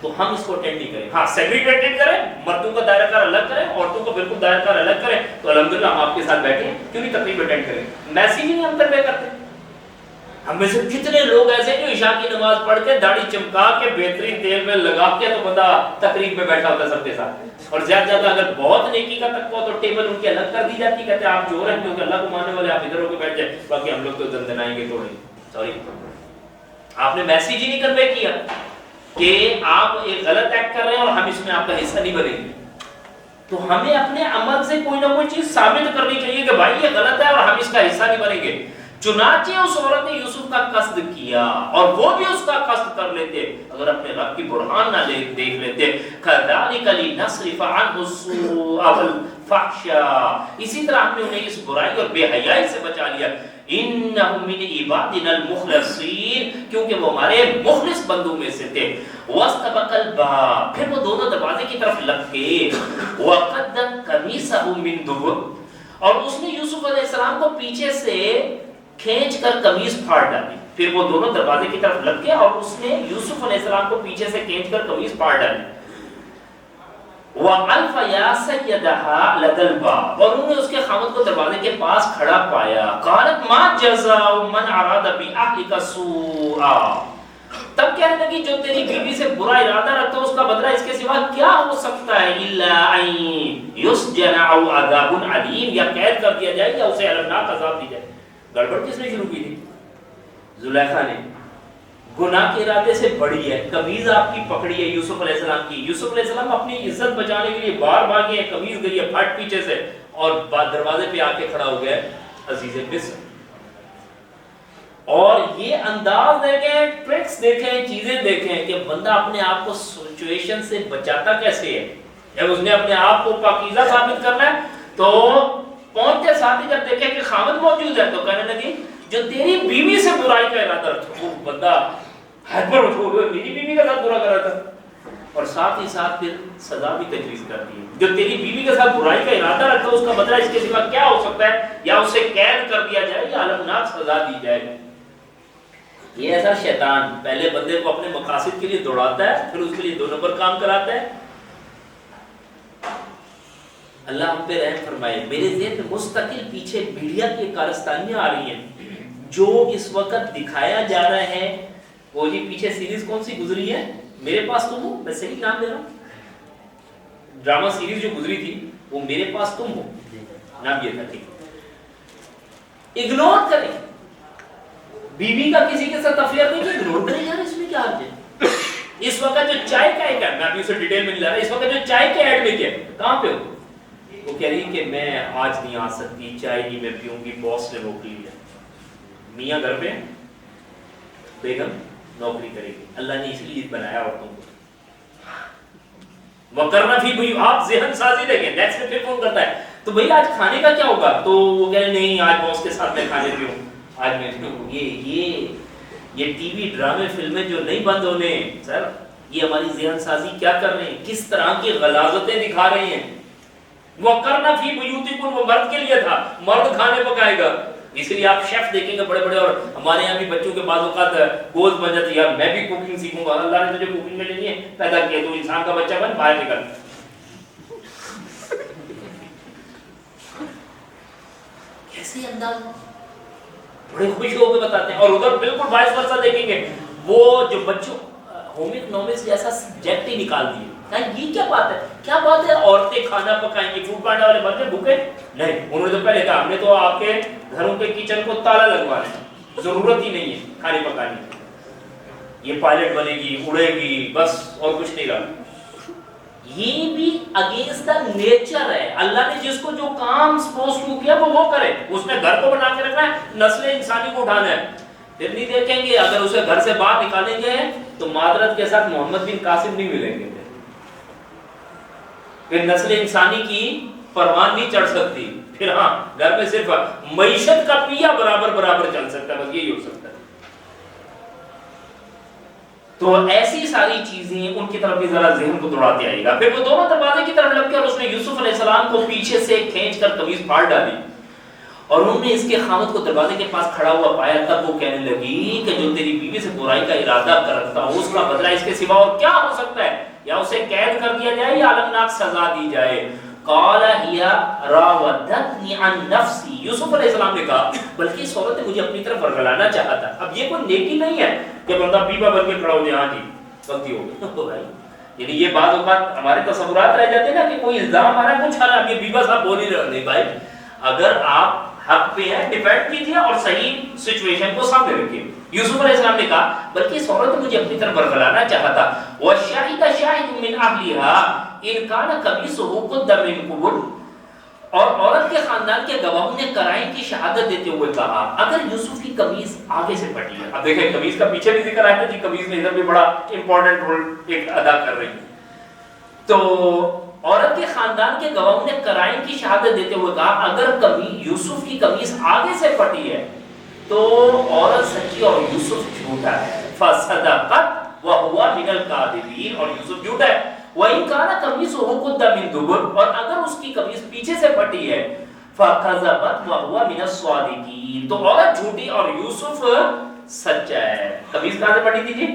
Speaker 1: تو ہم اس کو اٹینڈ نہیں کریں. ہاں سیگریگیٹڈ کریں، مردوں کا دائرہ کار الگ کریں، عورتوں کو بالکل دائرہ کار الگ کریں، تو الحمدللہ ہم آپ کے ساتھ بیٹھیں، کیوں نہیں تقریب اٹینڈ کریں. میسج ہی نہیں ہم کنوے کرتے. ہم میں سے کتنے لوگ ایسے جو عشاء کی نماز پڑھ کے داڑھی چمکا کے بہترین تیل میں لگا کے تو بندہ تقریب میں بیٹھا ہوتا ہے سب کے ساتھ. اور زیادہ زیادہ اگر بہت نیکی کا تقویٰ تو ٹیبل ان کی الگ کر دی جاتی، کہتے ہیں آپ جو رہیں کیونکہ اللہ کو ماننے والے آپ ادھر ہو کے بیٹھ جائیں، باقی ہم لوگ تو دندنائیں گے توڑیں. سوری، آپ نے میسج ہی نہیں کنوے کیا کہ آپ ایک غلط ایکٹ کر رہے ہیں اور ہم اس میں آپ کا حصہ نہیں بنیں گے. تو ہمیں اپنے عمل سے کوئی نہ کوئی چیز ثابت کرنی چاہیے کہ بھائی یہ غلط ہے اور ہم اس کا حصہ نہیں بنیں گے. چنانچہ اس عورت نے یوسف کا قصد کیا اور وہ بھی اس کا قصد کر لیتے اگر اپنے رب کی برہان نہ دیکھ لیتے. كَذَلِكَ لِنَصْرِفَ عَنْهُ السُّوءَ وَالْفَحْشَاءَ, اسی طرح ہم نے انہیں اس برائی اور بے حیائی سے بچا لیا. إِنَّهُمْ مِنْ عِبَادِنَا الْمُخْلَصِينَ, کیونکہ وہ ہمارے مخلص بندوں میں سے تھے. وَاسْتَبَقَ الْبَابَ, پھر وہ دونوں دروازے کی طرف لگ گئے. وَقَدَّتْ قَمِيصَهُ مِنْ دُبُرٍ, اور اس نے یوسف علیہ السلام کو پیچھے سے کھینچ کر قمیص پھاڑ ڈالی. پھر وہ دونوں دروازے کی طرف لگ گئے اور اس نے یوسف علیہ السلام کو پیچھے سے کھینچ کر قمیص پھاڑ ڈالی. وَأَلْفَ يَا سَيَّدَهَا لَدَى الْبَابِ, اور انہوں نے اس کے خاوند کو دروازے کے پاس کھڑا پایا. قَالَتْ مَا جَزَاءُ مَنْ أَرَادَ بِأَهْلِكَ سُوءًا, تب کہنے لگی جو تیری بیوی سے برا ارادہ رکھتا ہے اس کا بدلہ اس کے سوا کیا ہو سکتا ہے. إِلَّا أَن يُسْجَنَ أَوْ عَذَابٌ عَلِيمٌ, یا قید کر دیا جائے یا اسے المناک عذاب دی جائے. گڑبڑ کس نے شروع کی تھی؟ زلیخا نے. گناہ کے ارادے سے بڑی ہے. قمیض آپ کی پکڑی ہے یوسف علیہ السلام کی. یوسف علیہ السلام اپنی عزت بچانے کے لیے باہر بھاگے ہیں, قمیض گئی ہے پھٹ پیچھے سے اور دروازے پہ آ کے کھڑا ہو گیا عزیز مصر. اور یہ انداز دیکھیں, ٹرکس دیکھیں, چیزیں دیکھیں کہ بندہ اپنے آپ کو سچویشن سے بچاتا کیسے ہے. جب اس نے اپنے آپ کو پاکیزہ ثابت کرنا ہے تو پہنچتے ساتھ ہی جب دیکھیں کہ خاوند موجود ہے تو کہنے لگی جو تیری بیوی سے برائی کا ارادہ رکھتا. وہ بندہ ہائپر اٹھو گئے, میری بیوی کا ساتھ برا کر رہا تھا, اور ساتھ ہی ساتھ پھر سزا بھی تجویز کر دی ہے. جو تیری بیوی کے ساتھ برائی کا ارادہ رکھتا اس کا بدلہ اس کے سوا کیا ہو سکتا ہے, یا اسے قید کر دیا جائے یا المناک سزا دی جائے. یہ ایسا شیطان پہلے بندے کو اپنے مقاصد کے لیے دوڑاتا ہے, پھر اس کے لیے 2 نمبر کام کراتا ہے. اللہ ہم پہ رحم فرمائے. میرے ذہن میں مستقل پیچھے میڈیا کی کارستانیاں آ رہی ہیں. جو اس وقت دکھایا جا رہا ہے وہ جی پیچھے سیریز کون سی گزری ہے, میرے پاس تم ہو, میں صحیح نام دے رہا ہوں, ڈرامہ سیریز جو گزری تھی وہ میرے پاس تم ہو, نام یہ تھا. ٹھیک, اگنور کریں. بیوی کا کسی کے ساتھ افیئر نہیں کہ اگنور کریں یار, اس میں کیا حرج ہے. اس وقت جو چائے کا ایڈ ہے, میں ابھی اسے ڈیٹیل میں نہیں لا رہا, اس وقت جو چائے کے ایڈ میں کیا کہاں پہ ہو, وہ کہہ رہی کہ میں آج نہیں آ سکتی, چائے نہیں میں پیوں گی, باس نے روک لیا. میاں گھر پہ, بیگم نوکری کرے گی. اللہ نے اس لیے بنایا عورتوں کو. وَقَرْنَ فِي بُيُوتِكُنَّ, آپ ذہن سازی دیکھیں, نیکسٹ پہ فون کرتا ہے تو بھئی آج کھانے کا کیا ہوگا, تو وہ کہہ رہے نہیں آج باس کے ساتھ میں کھانے پیوں, آج میں پیوں. یہ ٹی وی ڈرامے فلمیں جو نہیں بند ہونے, سر یہ ہماری ذہن سازی کیا کر رہے ہیں, کس طرح کی غلاظتیں دکھا رہے ہیں. وَقَرْنَ فِي بُيُوتِكُنَّ, وہ مرد کے لیے تھا, مرد کھانے پکائے گا. اس لیے آپ شیف دیکھیں گے بڑے بڑے, اور ہمارے یہاں بھی بچوں کے بعض اوقات گوز بن جاتی ہے, یار میں بھی کوکنگ سیکھوں گا. اللہ نے تجھے کوکنگ میں لینی ہے, پیدا کیا, تو انسان کا بچہ بن, باہر نکل. کیسے انداز, بڑے خوش ہو کے بتاتے ہیں. اور ادھر بالکل وائس ورسا دیکھیں گے, وہ جو بچوں ہوم اکنامکس جیسا سبجیکٹ ہی نکال دیے. یہ کیا بات ہے, کیا بات ہے, عورتیں کھانا پکائیں گی, فوڈ پانڈا والے بندے بھوکے نہیں. انہوں نے تو پہلے کہا ہم نے تو آپ کے گھروں کے کچن کو تالا لگوانا ہے, ضرورت ہی نہیں ہے کھانے پکانے کی. یہ پائلٹ بنے گی, اڑے گی, بس اور کچھ نہیں رہا. یہ بھی اگینسٹ دا نیچر ہے. اللہ نے جس کو جو کام سپوز ٹو کیا وہ کرے. اس نے گھر کو بنا کے رکھنا ہے, نسل انسانی کو اٹھانا ہے. پھر نہیں دیکھیں گے اگر اسے گھر سے باہر نکالیں گے تو معذرت کے ساتھ محمد بن قاسم نہیں ملیں گے. پھر نسل انسانی کی پروان نہیں چڑھ سکتی. پھر ہاں گھر میں صرف معیشت کا پیا برابر برابر چل سکتا ہے, بس یہی ہو سکتا ہے. تو ایسی ساری چیزیں ان کی طرف بھی ذرا ذہن کو دوڑاتے آئے گا. پھر وہ دونوں دروازے کی طرف لگ کے اور اس نے یوسف علیہ السلام کو پیچھے سے کھینچ کر قمیص پھاڑ ڈالی, اور انہوں نے اس کے خاوند کو دروازے کے پاس کھڑا ہوا پایا. تب وہ کہنے لگی کہ جو تیری بیوی سے برائی کا ارادہ کرتا ہوں اس کا بدلہ اس کے سوا اور کیا ہو سکتا ہے, یا اسے قید کر دیا جائے یا المناک سزا دی جائے. قال هي راودتني عن نفسي, یوسف علیہ السلام نے کہا بلکہ اس عورت نے مجھے اپنی طرف ورگلانا چاہا تھا. اب یہ کوئی نیکی نہیں ہے کہ بندہ بیوہ بن کے کھڑا ہو جائے, ہاں جی غلطی ہو گئی. یعنی یہ بعض اوقات ہمارے تصورات رہ جاتے ہیں نا کہ کوئی الزام آ رہا ہے, کچھ آ رہا ہے, یہ بیوہ صاحب بول ہی رہے. نہیں بھائی, اگر آپ حق پہ ہیں ڈیفینڈ کیجیے اور صحیح سچویشن کو سامنے رکھیے. یوسف علیہ السلام نے کہا بلکہ اس عورت نے مجھے اپنی طرف برگلانا چاہا تھا. وَشَهِدَ شَاهِدٌ مِّنْ أَهْلِهَا إِنْ كَانَ قَمِيصُهُ قُدَّ مِنْ قُبُلٍ, اور عورت کے خاندان کے گواہوں نے قرائن کی شہادت دیتے ہوئے کہا اگر یوسف کی قمیض آگے سے پھٹی ہے. اب دیکھیں قمیض کا پیچھے بھی ذکر آیا تھا جی, قمیض میں ادھر بھی بڑا امپورٹنٹ رول ایک ادا کر رہی ہے. تو عورت کے خاندان کے گواہوں نے قرائن کی شہادت دیتے ہوئے کہا اگر یوسف کی قمیض آگے سے پھٹی ہے تو عورت سچی اور یوسف جھوٹا ہے. فصدقت وهو من الكاذبین, اور یوسف جھوٹا ہے. وَإِنْ كَانَ قَمِيصُهُ قُدَّ مِنْ دُبُرٍ, اور اگر اس کی قمیص پیچھے سے پھٹی ہے فَكَذَبَتْ وَهُوَ مِنَ الصَّادِقِينَ, تو عورت جھوٹی اور یوسف سچا ہے. قمیص کہاں سے پھٹی تھی جی؟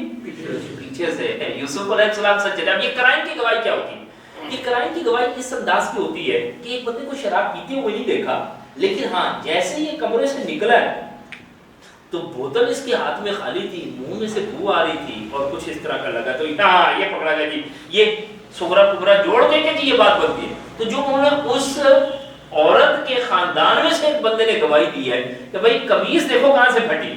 Speaker 1: پیچھے سے. یوسف علیہ السلام سچے تھے. اب یہ قرائن کی گواہی کیا ہوتی ہے؟ یہ قرائن کی گواہی اس انداز کی ہوتی ہے کہ ایک بندے کو شراب پیتے ہوئے نہیں دیکھا, لیکن ہاں جیسے یہ کمرے سے نکلا ہے تو بوتل اس کے ہاتھ میں خالی تھی, منہ میں سے بو آ رہی تھی اور کچھ اس طرح کا لگا, تو ہاں یہ پکڑا گیا جی, یہ سغرا پگرا جوڑ کے کہ یہ بات بنتی ہے. تو جو انہوں نے اس عورت کے خاندان میں سے ایک بندے نے گواہی دی ہے کہ بھائی قمیص دیکھو کہاں سے پھٹی,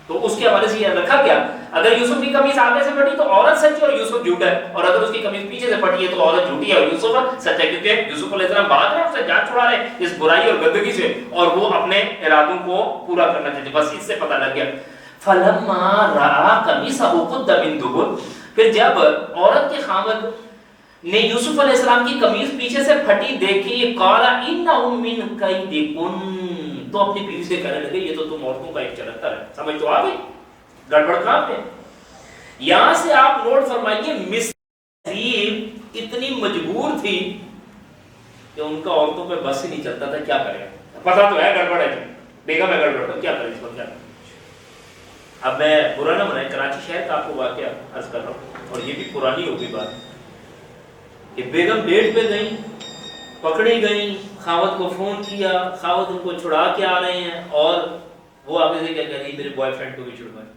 Speaker 1: تو اس کے حوالے سے یہ رکھا گیا اگر یوسف کی قمیص آگے سے پھٹی تو عورت سچی اور یوسف جھوٹا ہے, اور اگر اس کی قمیص پیچھے سے پھٹی ہے تو عورت جھوٹی ہے اور یوسف سچا ہے, کیونکہ یوسف علیہ السلام بھاگ رہے ہیں, اسے جان چھڑا رہے ہیں اس برائی اور گندگی سے, اور وہ اپنے ارادوں کو پورا کرنا چاہتے. بس اس سے پتہ لگ گیا. فلما راى قميصه قد من دبر, پھر جب عورت کے خاوند نے یوسف علیہ السلام کی قمیص پیچھے سے پھٹی دیکھی, قال انه من كيدكن, تو اپنی بیوی سے کہنے لگے یہ تو تم عورتوں کا ایک چلتا ہے. سمجھ تو آ گئی گڑبڑ کہاں پہ؟ یہاں سے آپ نوٹ فرمائیے مصر اتنی مجبور تھی کہ ان کا عورتوں پہ بس ہی نہیں چلتا تھا. کیا کرے, پتا تو ہے گڑبڑ ہے, بیگم ہے گڑبڑ, تو کیا کرے اس پر, کیا کرے. اب میں برا نہ بنائے, کراچی شہر کا آپ کو واقعہ عرض کر رہا ہوں, اور یہ بھی پرانی ہوگی بات کہ بیگم بیڈ پہ گئیں, پکڑی گئیں, خاوند کو فون کیا, خاوند ان کو چھڑا کے آ رہے ہیں, اور وہ آگے سے کیا کہہ رہی ہے میرے بوائے فرینڈ کو بھی چھڑوائے.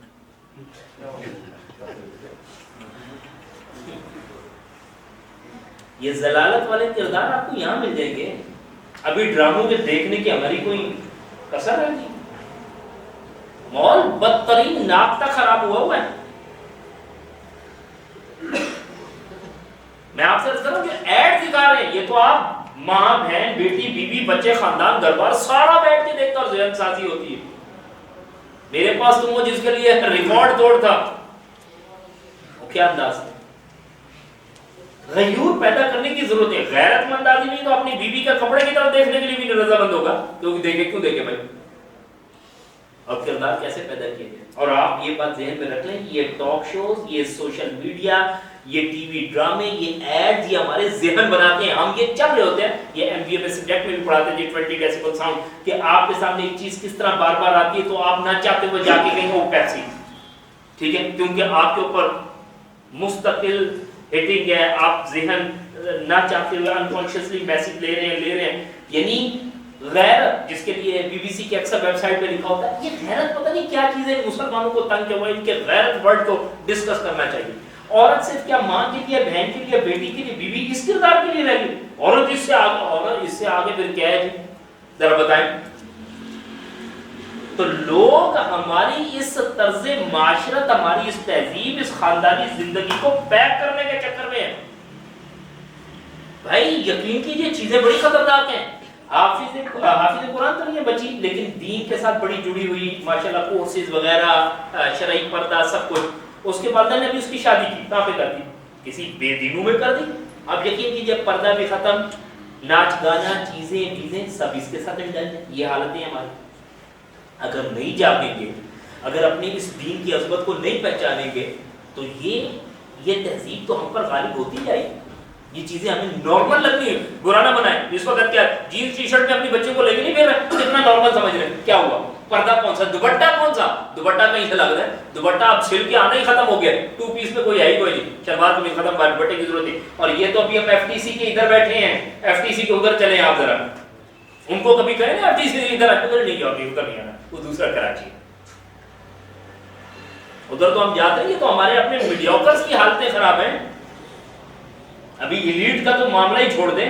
Speaker 1: یہ ضلالت والے کردار آپ کو یہاں مل جائیں گے. ابھی ڈراموں کے دیکھنے کی ہماری کوئی کسر ہے نہیں. مال بدترین ناک تک خراب ہوا ہے. میں آپ سے عرض کر رہا ہوں جو ایڈ دکھا رہے ہیں یہ تو آپ ماں بہن بیٹی بیوی بچے خاندان دربار سارا بیٹھ کے دیکھتا اور ذہن سازی ہوتی ہے. میرے پاس تو وہ جس کے لیے ریکارڈ توڑ تھا, وہ کیا انداز ہے. غیور پیدا کرنے کی ضرورت ہے. غیرت مند آدمی تو اپنی بیوی کا کپڑے کی طرف دیکھنے کے لیے بھی رضامند ہوگا, کیونکہ دیکھے کیوں دیکھے بھائی, اور کردار کیسے پیدا کیے گئے. اور آپ یہ بات ذہن میں رکھ لیں, یہ ٹاک شوز, یہ سوشل میڈیا, یہ ٹی وی ڈرامے, یہ ایڈز, یہ ہمارے ذہن بناتے ہیں. ہم یہ چل رہے ہوتے ہیں, یہ ایم بی اے میں سبجیکٹ میں بھی پڑھاتے ہیں جی 20 ڈیسیبل ساؤنڈ, کہ آپ کے سامنے ایک چیز کس طرح بار بار آتی ہے تو آپ نہ چاہتے ہوئے جا کے کہیں وہ پیپسی, ٹھیک ہے, کیونکہ آپ کے اوپر مستقل ہٹنگ ہے, آپ ذہن نہ چاہتے ہوئے انکانشیسلی میسج لے رہے ہیں. یعنی غیرت جس کے لیے بی بی سی کی اکثر ویب سائٹ پہ لکھا ہوتا ہے, یہ غیرت پتہ نہیں کیا چیز ہے, مسلمانوں کو تنگ کیا ہوا ہے. ان کے غیرت ورڈ کو ڈسکس کرنا چاہیے. عورت صرف کیا ماں کے لیے, بہن کے لیے, بیٹی کے لیے, بیوی اس کردار کے لیے رہ گئی. عورت اس سے آگے پھر کیا ہے جی, ذرا بتائیں. تو لوگ ہماری اس طرز معاشرت, ہماری اس تہذیب, اس خاندانی زندگی کو پیک کرنے کے چکر میں ہیں. بھائی یقین کیجئے چیزیں بڑی خطرناک ہیں. حافظ قرآن تو نہیں ہے بچی, لیکن دین کے ساتھ بڑی جڑی ہوئی ماشاءاللہ, کورسز وغیرہ, شرعی پردہ, سب کچھ. اس کے والدہ نے بھی اس کی شادی کی, کہاں پہ کر دی, کسی بے دینوں میں کر دی. اب یقین کیجئے پردہ بھی ختم, ناچ گانا, چیزیں سب اس کے ساتھ مل جائیں. یہ حالتیں ہماری. اگر نہیں جاگیں گے, اگر اپنی اس دین کی عظمت کو نہیں پہچانیں گے, تو یہ تہذیب تو ہم پر غالب ہوتی جائے گی. یہ چیزیں ہمیں نارمل لگنی ہے. برا نہ بنائیں, اس وقت کیا جینس ٹی شرٹ میں اپنی بچوں کو لے کے نہیں پھر رہے, کتنا نارمل سمجھ رہے ہیں. کیا ہوا, پردہ کون سا, دوپٹہ کون سا, دوپٹہ کہیں سے لگ رہا ہے. دوپٹہ اب سل کے آنا ہی ختم ہو گیا. 2 پیس میں کوئی ہے ہی کوئی نہیں, شلوار کو بھی ختم, دوپٹے کی ضرورت ہے. اور یہ تو ابھی ہم ایف ٹی سی کے ادھر بیٹھے ہیں, ایف ٹی سی کے ادھر چلے آپ ذرا, ان کو کبھی کہیں نا ایف ٹی سی ادھر نہیں گیا, ادھر نہیں آنا, وہ دوسرا کراچی ہے. ادھر تو ہم جاتے ہیں, یہ تو ہمارے اپنے میڈیوکرز کی حالتیں خراب ہیں. ابھی ایلیٹ کا تو معاملہ ہی چھوڑ دیں.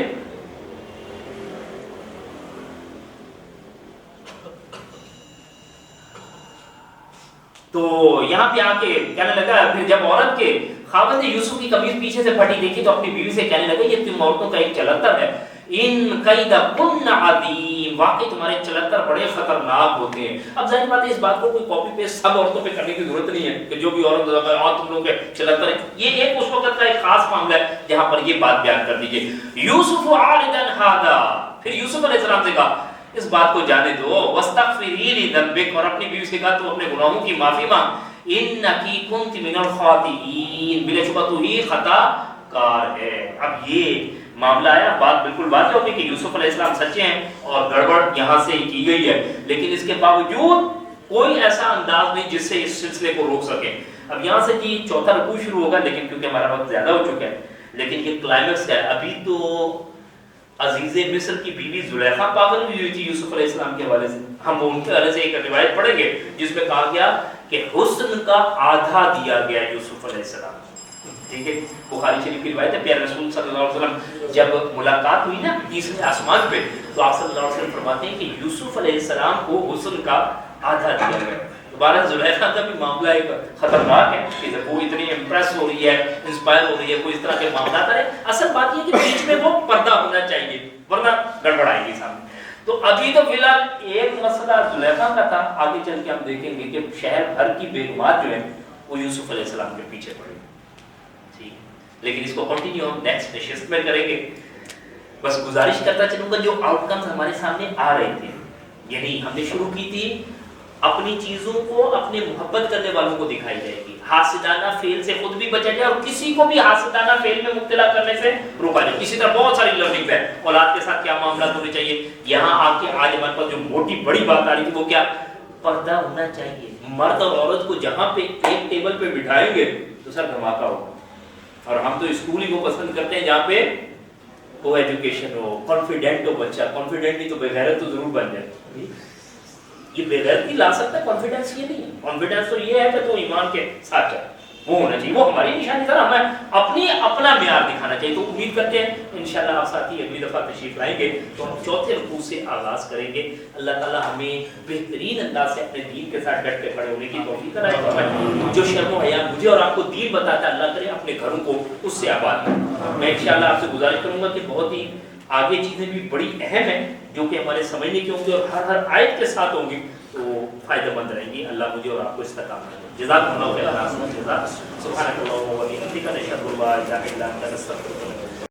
Speaker 1: تو یہاں پہ آ کے کہنے لگا, پھر جب عورت کے خاوند نے یوسف کی قمیض پیچھے سے پھٹی دیکھی تو اپنی بیوی سے کہنے لگا یہ تم عورتوں کا ایک چلتر ہے ان کیدکن عظیم، واقعی تمہارے چلتر بڑے خطرناک ہوتے ہیں. اب ظاہر بات ہے اس بات کو کوئی کاپی پیسٹ سب عورتوں پہ کرنے کی ضرورت نہیں ہے کہ جو بھی عورت تم لوگ کے چلتر. یہ ایک اس وقت کا ایک خاص معاملہ ہے جہاں پر یہ بات بیان کر دیجیے. یوسف عارضا ھذا، پھر یوسف علیہ السلام سے کہا اس بات کو جانے دو، واستغفری لذنبک، اور اپنی بیوی سے کہا تو اپنے گناہوں کی معافی مانگ، انکی کنت من الخاطئین، بلا شبہ تو ہی خطا کار ہے. اب یہ معاملہ آیا، بات بالکل واضح ہوگی کہ یوسف علیہ السلام سچے ہیں اور گڑبڑ یہاں سے کی گئی ہے، لیکن اس کے باوجود کوئی ایسا انداز نہیں جس سے اس سلسلے کو روک سکے. اب یہاں سے جی چوتھا رکوع شروع ہوگا، لیکن کیونکہ ہمارا وقت زیادہ ہو چکا ہے، لیکن یہ کلائمیکس ہے. ابھی تو عزیز مصر کی بیوی زلیخا پاگل ہوئی تھی یوسف علیہ السلام کے حوالے سے. ہم ان کے حوالے سے ایک روایت پڑھیں گے جس میں کہا گیا کہ حسن کا آدھا دیا گیا یوسف علیہ السلام. ٹھیک ہے، بخاری شریف کی روایت ہے. پیارے رسول صلی اللہ علیہ وسلم جب ملاقات ہوئی نا تیسرے آسمان پہ، تو آپ صلی اللہ علیہ وسلم فرماتے ہیں کہ یوسف علیہ السلام کو حسن کا آدھا دیا گیا. دوبارہ زلیخا کا بھی معاملہ ایک خطرناک ہے کہ جب وہ اتنی امپریس ہو رہی ہے، انسپائر ہو رہی ہے، کوئی اس طرح کے معاملات آ رہے. اصل بات یہ ہے کہ بیچ میں وہ پردہ ہونا چاہیے ورنہ گڑبڑ آئے گی سامنے. تو ابھی تو فی الحال ایک مسئلہ زلیخا کا تھا، آگے چل کے ہم دیکھیں گے کہ شہر بھر کی بیگمات جو ہیں وہ یوسف علیہ السلام کے پیچھے پڑے. ٹھیک، لیکن اس کو کنٹینیو ہم نیکسٹ نشست میں کریں گے. بس گزارش کرتا چلوں گا جو آؤٹ کمز ہمارے سامنے آ رہے تھے، یعنی ہم نے شروع کی تھی اپنی چیزوں کو اپنے محبت کرنے والوں کو دکھائی جائے گی، حاسدانہ فعل سے خود بھی بچا جائے اور کسی کو بھی حاسدانہ فعل میں مبتلا کرنے سے روکا جائے. اسی طرح بہت ساری لرننگ ہے، اولاد کے ساتھ کیا معاملات ہونے چاہیے. یہاں آ کے آج ہمارے پاس جو موٹی بڑی بات آ رہی تھی وہ کیا، پردہ ہونا چاہیے. مرد اور عورت کو جہاں پہ ایک ٹیبل پہ بٹھائیں گے تو سر دھماکہ ہوگا. اور ہم تو اسکول ہی کو پسند کرتے ہیں جہاں پہ کو ایجوکیشن ہو، کانفیڈنٹ ہو بچہ. کانفیڈنٹ نہیں تو بغیرت تو ضرور بن جائے. یہ بغیرتی لا سکتا ہے، کانفیڈنس یہ نہیں ہے. کانفیڈنس تو یہ ہے کہ تو ایمان کے ساتھ چل، وہ ہونا چاہیے، وہ ہماری نشانی. سر ہمیں اپنا معیار دکھانا چاہیے. تو امید کرتے ہیں انشاءاللہ آپ ساتھی اگلی دفعہ تشریف لائیں گے تو ہم چوتھے رکوع سے آغاز کریں گے. اللہ تعالیٰ ہمیں بہترین انداز سے اپنے دین کے ساتھ ڈٹ کے کھڑے ہونے کی توفیق عطا فرمائے. جو شرم و حیا مجھے اور آپ کو دین بتاتا ہے، اللہ کرے اپنے گھروں کو اس سے آباد کریں. میں انشاءاللہ آپ سے گزارش کروں گا کہ بہت ہی آگے چیزیں بھی بڑی اہم ہیں جو کہ ہمارے سمجھنے کی ہوں گی اور ہر آیت کے ساتھ ہوں گی تو فائدہ مند رہیں گی. اللہ مجھے اور آپ کو استقامت دے. جزاکم اللہ خیر. سبحانک اللہم و بحمدک، نشہد ان لا الہ الا انت، نستغفرک.